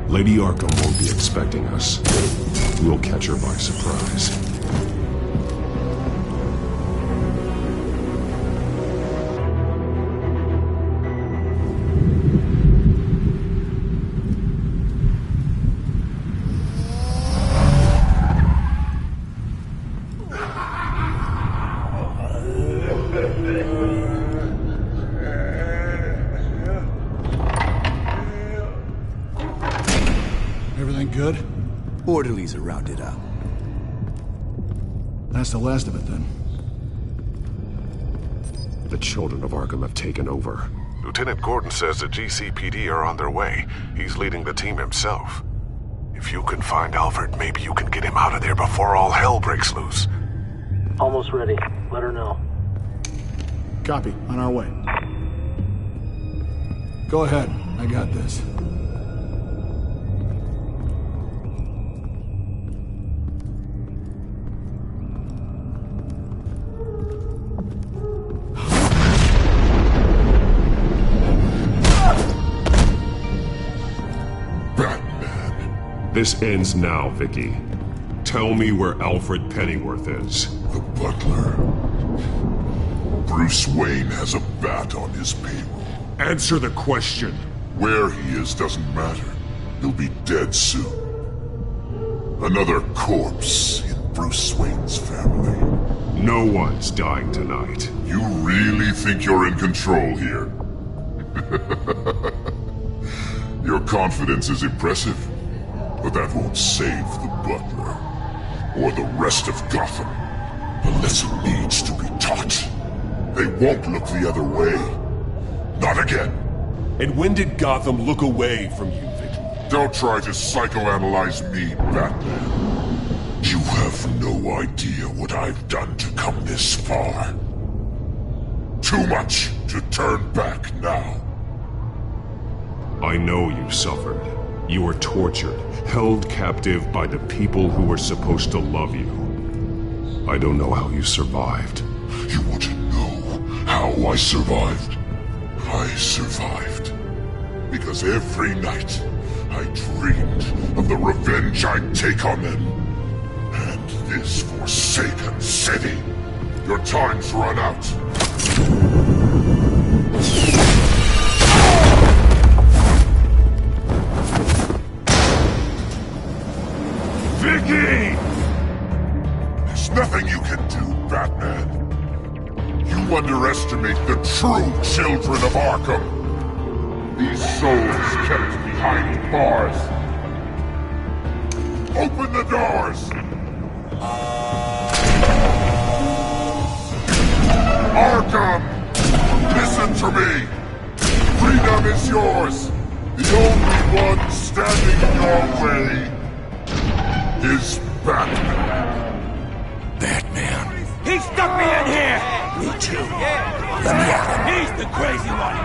Lady Arkham won't be expecting us. We'll catch her by surprise. Everything good? Orderlies are rounded up. That's the last of it, then. The children of Arkham have taken over. Lieutenant Gordon says the GCPD are on their way. He's leading the team himself. If you can find Alfred, maybe you can get him out of there before all hell breaks loose. Almost ready. Let her know. Copy. On our way. Go ahead. I got this. This ends now, Vicky. Tell me where Alfred Pennyworth is. The butler. Bruce Wayne has a bat on his payroll. Answer the question. Where he is doesn't matter. He'll be dead soon. Another corpse in Bruce Wayne's family. No one's dying tonight. You really think you're in control here? Your confidence is impressive. But that won't save the butler, or the rest of Gotham. The lesson needs to be taught. They won't look the other way. Not again. And when did Gotham look away from you, Vicky? Don't try to psychoanalyze me, Batman. You have no idea what I've done to come this far. Too much to turn back now. I know you suffered. You were tortured, held captive by the people who were supposed to love you. I don't know how you survived. You want to know how I survived? I survived because every night I dreamed of the revenge I'd take on them. And this forsaken city. Your time's run out. Vicky! There's nothing you can do, Batman. You underestimate the true children of Arkham. These souls kept behind bars. Open the doors! Arkham! Listen to me! Freedom is yours! The only one standing in your way is Batman. Batman. He stuck me in here! Me too. Let me out. He's the crazy one.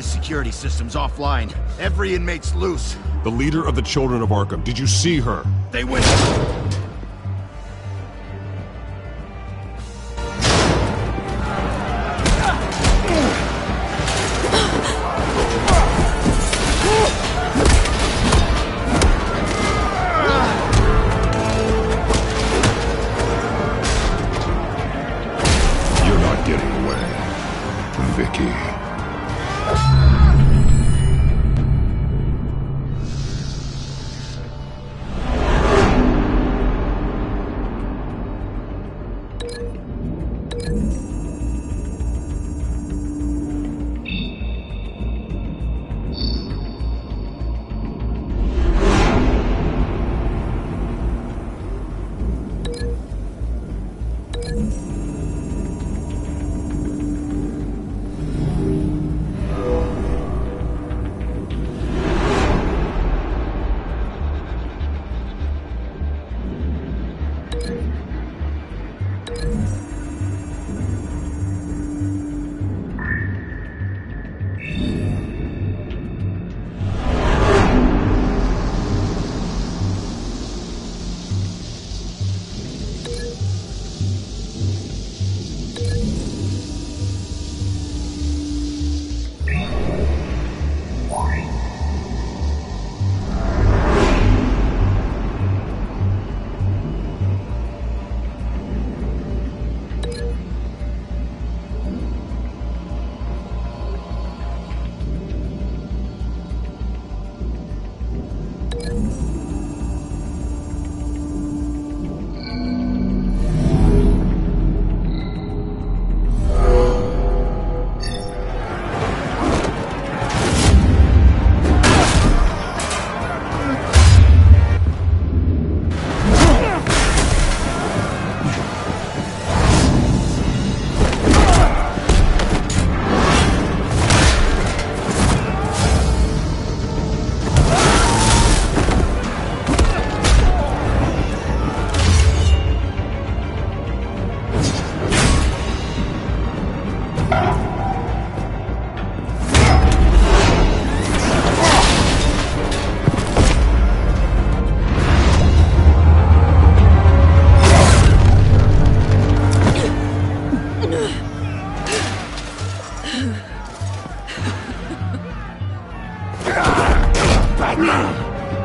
Security system's offline. Every inmate's loose. The leader of the Children of Arkham. Did you see her? They went... You're not getting away, Vicky.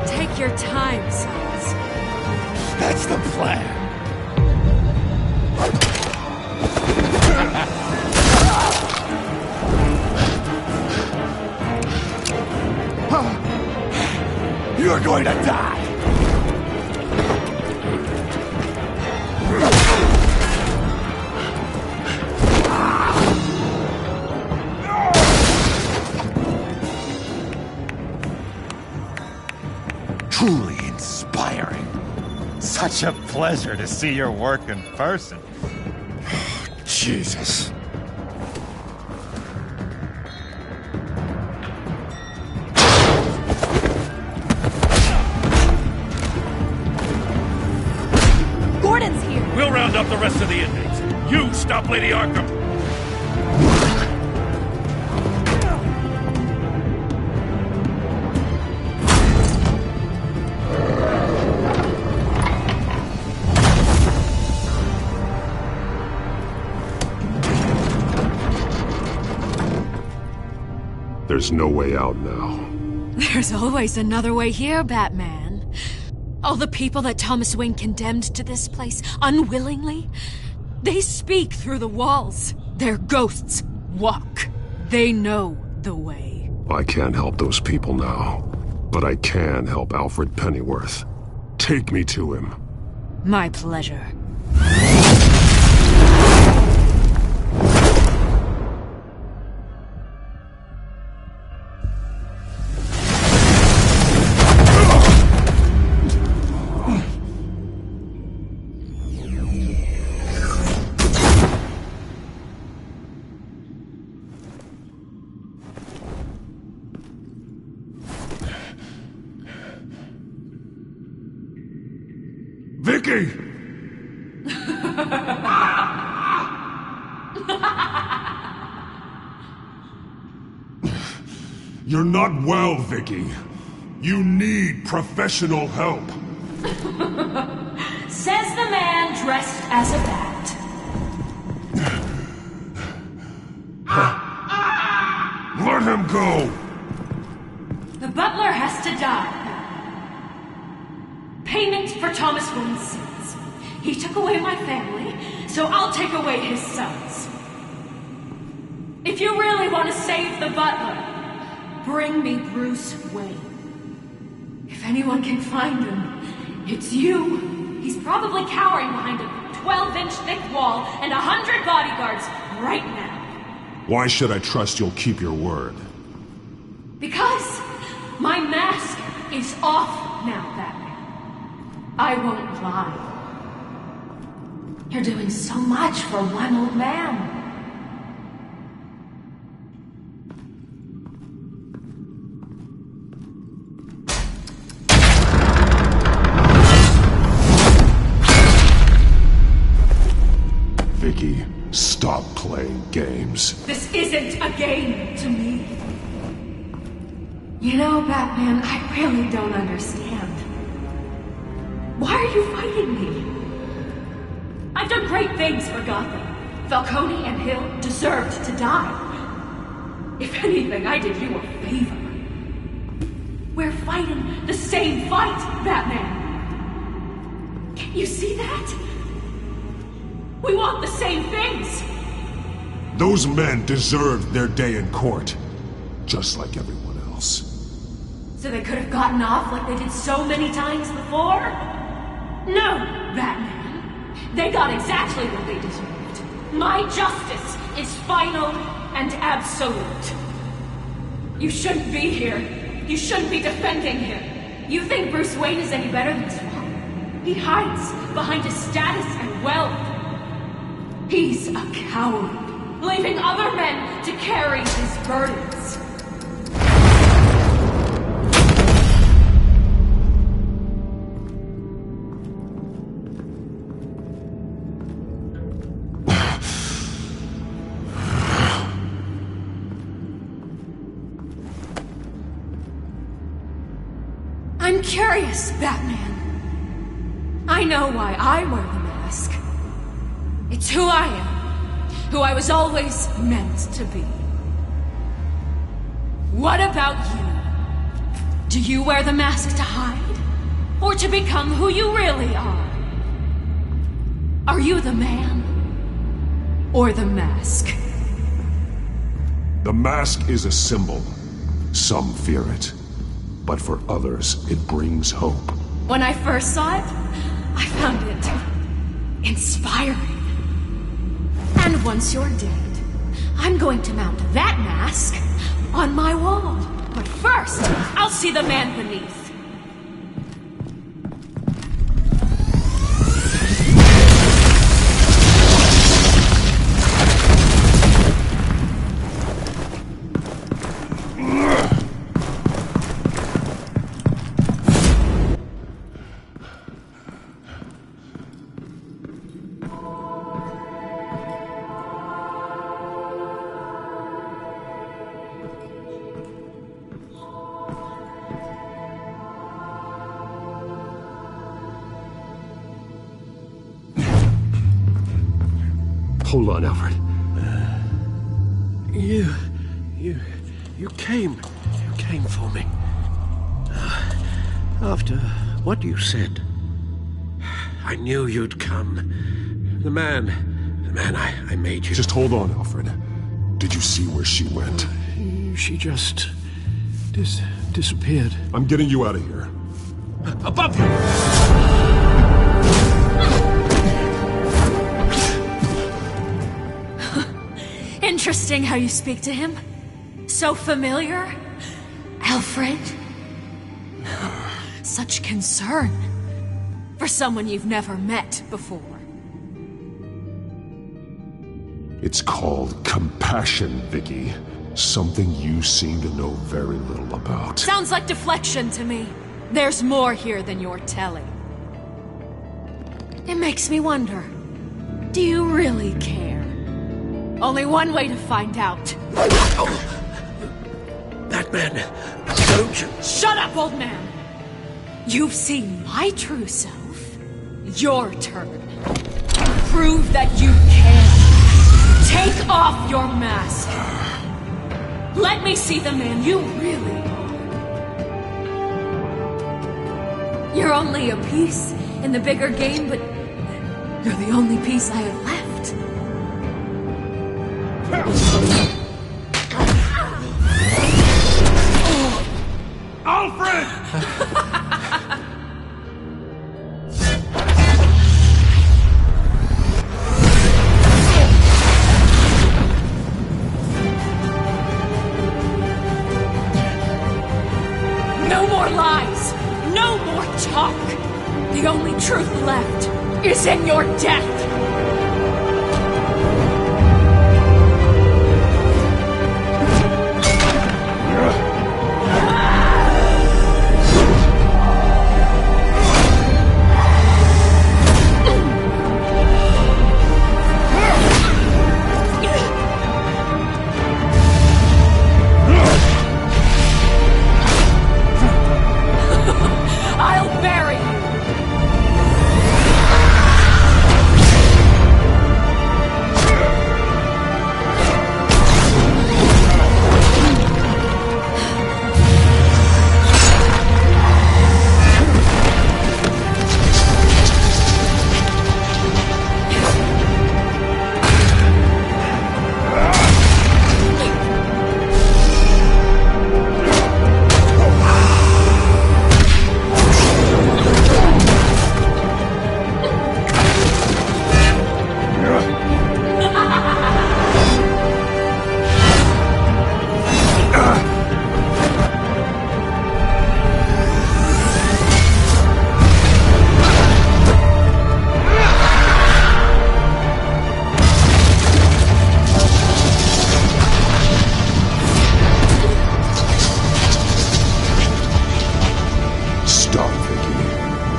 Take your time, sons. That's the plan. You're going to die! Truly inspiring. Such a pleasure to see your work in person. Jesus. Gordon's here! We'll round up the rest of the inmates. You stop Lady Arkham! There's no way out now. There's always another way here, Batman. All the people that Thomas Wayne condemned to this place unwillingly, they speak through the walls. Their ghosts walk. They know the way. I can't help those people now, but I can help Alfred Pennyworth. Take me to him. My pleasure. Vicky! You're not well, Vicky. You need professional help. Says the man dressed as a bat. Let him go! The butler has to die. Payment for Thomas Wayne's sins. He took away my family, so I'll take away his sons. If you really want to save the butler, bring me Bruce Wayne. If anyone can find him, it's you. He's probably cowering behind a 12-inch thick wall and 100 bodyguards right now. Why should I trust you'll keep your word? Because my mask is off now, Batman. I won't lie. You're doing so much for one old man. Vicky, stop playing games. This isn't a game to me. You know, Batman, I really don't understand. Why are you fighting me? I've done great things for Gotham. Falcone and Hill deserved to die. If anything, I did you a favor. We're fighting the same fight, Batman. Can you see that? We want the same things. Those men deserved their day in court, just like everyone else. So they could have gotten off like they did so many times before? No, Batman. They got exactly what they deserved. My justice is final and absolute. You shouldn't be here. You shouldn't be defending him. You think Bruce Wayne is any better than Swamp? He hides behind his status and wealth. He's a coward, leaving other men to carry his burdens. I'm curious, Batman. I know why I wear the mask. It's who I am, who I was always meant to be. What about you? Do you wear the mask to hide? Or to become who you really are? Are you the man? Or the mask? The mask is a symbol. Some fear it. But for others, it brings hope. When I first saw it, I found it inspiring. And once you're dead, I'm going to mount that mask on my wall. But first, I'll see the man beneath. Hold on, Alfred. You came for me. After what you said, I knew you'd come. The man I made you. Just hold on, Alfred. Did you see where she went? She just disappeared. I'm getting you out of here. Above you! Interesting how you speak to him. So familiar. Alfred. Such concern. For someone you've never met before. It's called compassion, Vicky. Something you seem to know very little about. Sounds like deflection to me. There's more here than you're telling. It makes me wonder. Do you really care? Only one way to find out. That man, don't you? Shut up, old man! You've seen my true self. Your turn. Prove that you can. Take off your mask. Let me see the man you really are. You're only a piece in the bigger game, but you're the only piece I have left. Alfred! No more lies! No more talk! The only truth left is in your death! I'll bury you!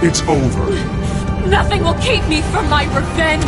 It's over. Nothing will keep me from my revenge!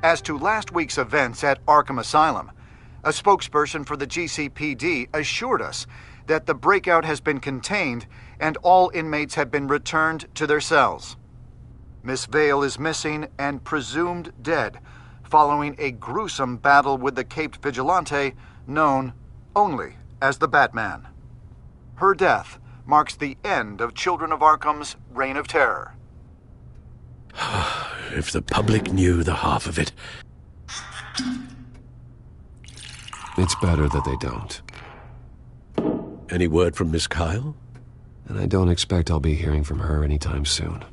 As to last week's events at Arkham Asylum, a spokesperson for the GCPD assured us that the breakout has been contained and all inmates have been returned to their cells. Miss Vale is missing and presumed dead following a gruesome battle with the caped vigilante known only as the Batman. Her death marks the end of Children of Arkham's reign of terror. If the public knew the half of it. It's better that they don't. Any word from Miss Kyle? And I don't expect I'll be hearing from her anytime soon.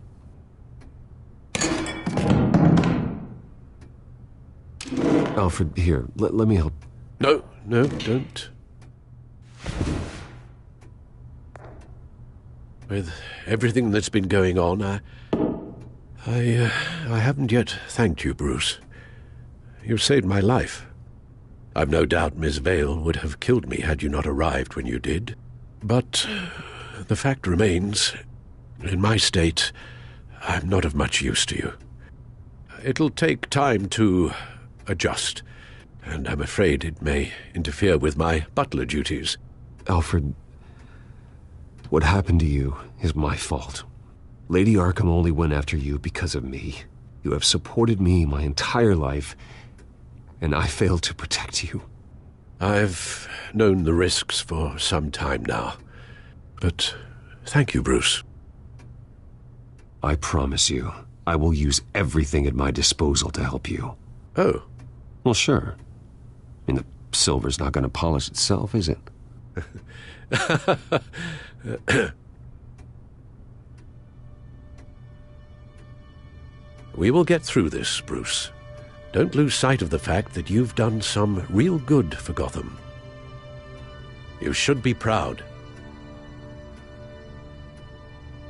Alfred, here, let me help. No, don't. With everything that's been going on, I haven't yet thanked you, Bruce. You've saved my life. I've no doubt Miss Vale would have killed me had you not arrived when you did. But the fact remains, in my state, I'm not of much use to you. It'll take time to adjust, and I'm afraid it may interfere with my butler duties. Alfred, what happened to you is my fault. Lady Arkham only went after you because of me. You have supported me my entire life, and I failed to protect you. I've known the risks for some time now, but thank you, Bruce. I promise you, I will use everything at my disposal to help you. Oh. Well, sure. I mean, the silver's not going to polish itself, is it? We will get through this, Bruce. Don't lose sight of the fact that you've done some real good for Gotham. You should be proud.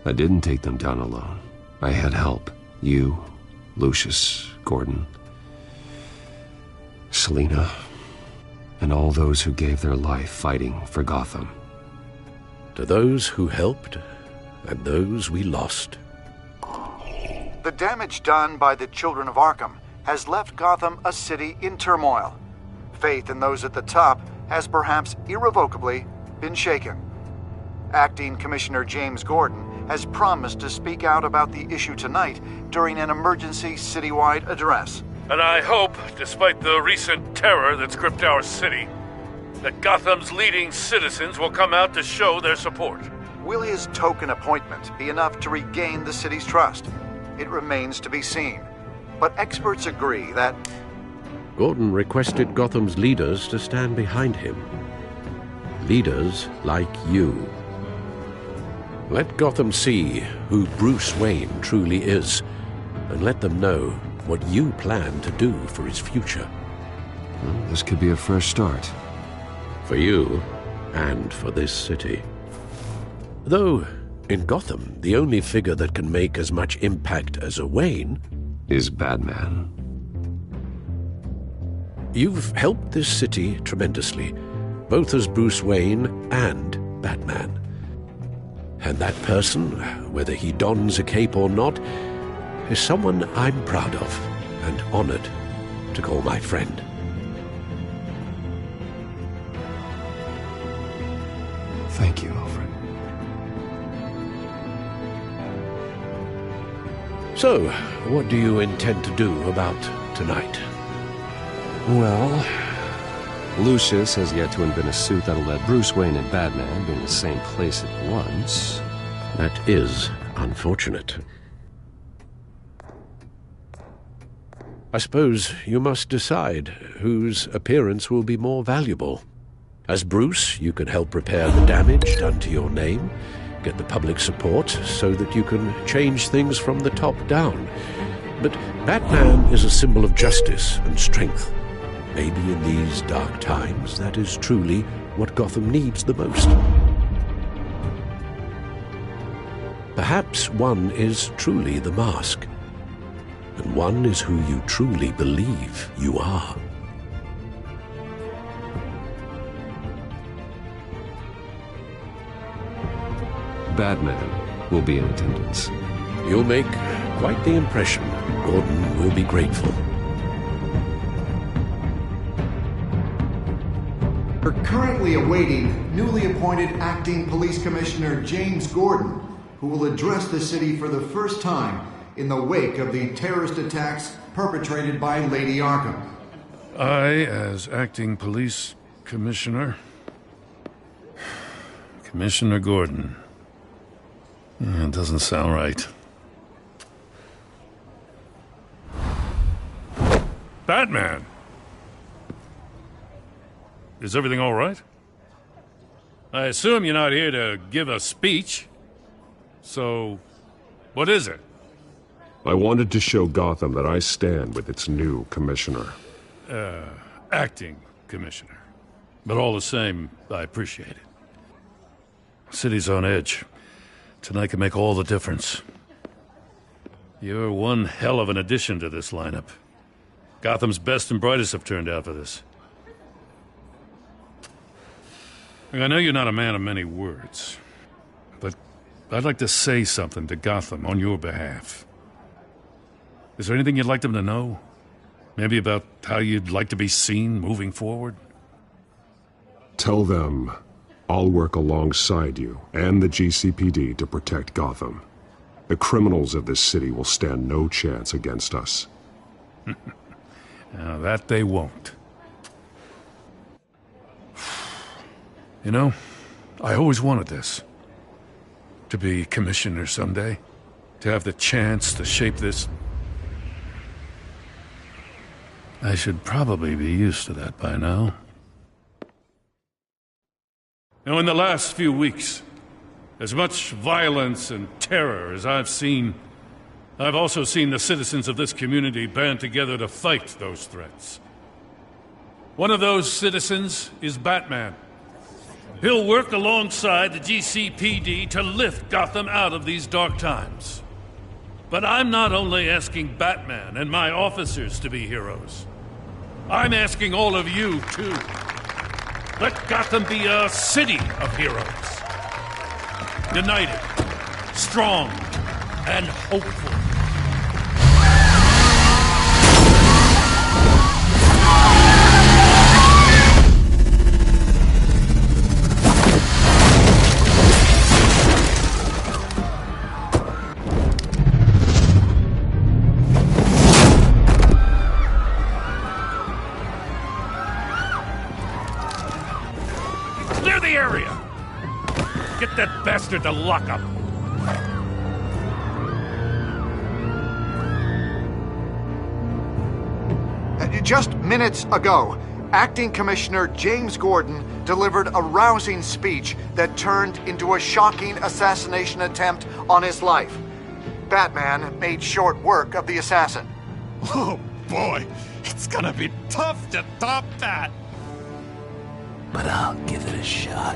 I didn't take them down alone. I had help. You, Lucius, Gordon, Selina, and all those who gave their life fighting for Gotham. To those who helped, and those we lost. The damage done by the Children of Arkham has left Gotham a city in turmoil. Faith in those at the top has perhaps irrevocably been shaken. Acting Commissioner James Gordon has promised to speak out about the issue tonight during an emergency citywide address. And I hope, despite the recent terror that's gripped our city, that Gotham's leading citizens will come out to show their support. Will his token appointment be enough to regain the city's trust? It remains to be seen. But experts agree that Gordon requested Gotham's leaders to stand behind him. Leaders like you. Let Gotham see who Bruce Wayne truly is, and let them know what you plan to do for his future. Well, this could be a fresh start. For you, and for this city. Though, in Gotham, the only figure that can make as much impact as a Wayne is Batman. You've helped this city tremendously, both as Bruce Wayne and Batman. And that person, whether he dons a cape or not, is someone I'm proud of and honored to call my friend. Thank you, Alfred. So, what do you intend to do about tonight? Well, Lucius has yet to invent a suit that'll let Bruce Wayne and Batman be in the same place at once. That is unfortunate. I suppose you must decide whose appearance will be more valuable. As Bruce, you can help repair the damage done to your name, get the public support so that you can change things from the top down. But Batman is a symbol of justice and strength. Maybe in these dark times, that is truly what Gotham needs the most. Perhaps one is truly the mask, and one is who you truly believe you are. Batman will be in attendance. You'll make quite the impression. Gordon will be grateful. eagerly awaiting newly appointed Acting Police Commissioner James Gordon, who will address the city for the first time in the wake of the terrorist attacks perpetrated by Lady Arkham. I, as Acting Police Commissioner... Commissioner Gordon. It doesn't sound right. Batman! Is everything all right? I assume you're not here to give a speech. So, what is it? I wanted to show Gotham that I stand with its new commissioner. Acting commissioner. But all the same, I appreciate it. City's on edge. Tonight can make all the difference. You're one hell of an addition to this lineup. Gotham's best and brightest have turned out for this. I know you're not a man of many words, but I'd like to say something to Gotham on your behalf. Is there anything you'd like them to know? Maybe about how you'd like to be seen moving forward? Tell them I'll work alongside you and the GCPD to protect Gotham. The criminals of this city will stand no chance against us. Now, that they won't. You know, I always wanted this. To be commissioner someday. To have the chance to shape this. I should probably be used to that by now. Now, in the last few weeks, as much violence and terror as I've seen, I've also seen the citizens of this community band together to fight those threats. One of those citizens is Batman. He'll work alongside the GCPD to lift Gotham out of these dark times. But I'm not only asking Batman and my officers to be heroes. I'm asking all of you, too. Let Gotham be a city of heroes. United, strong, and hopeful. Clear the area! Get that bastard to lock up! Just minutes ago, Acting Commissioner James Gordon delivered a rousing speech that turned into a shocking assassination attempt on his life. Batman made short work of the assassin. Oh boy, it's gonna be tough to top that. But I'll give it a shot.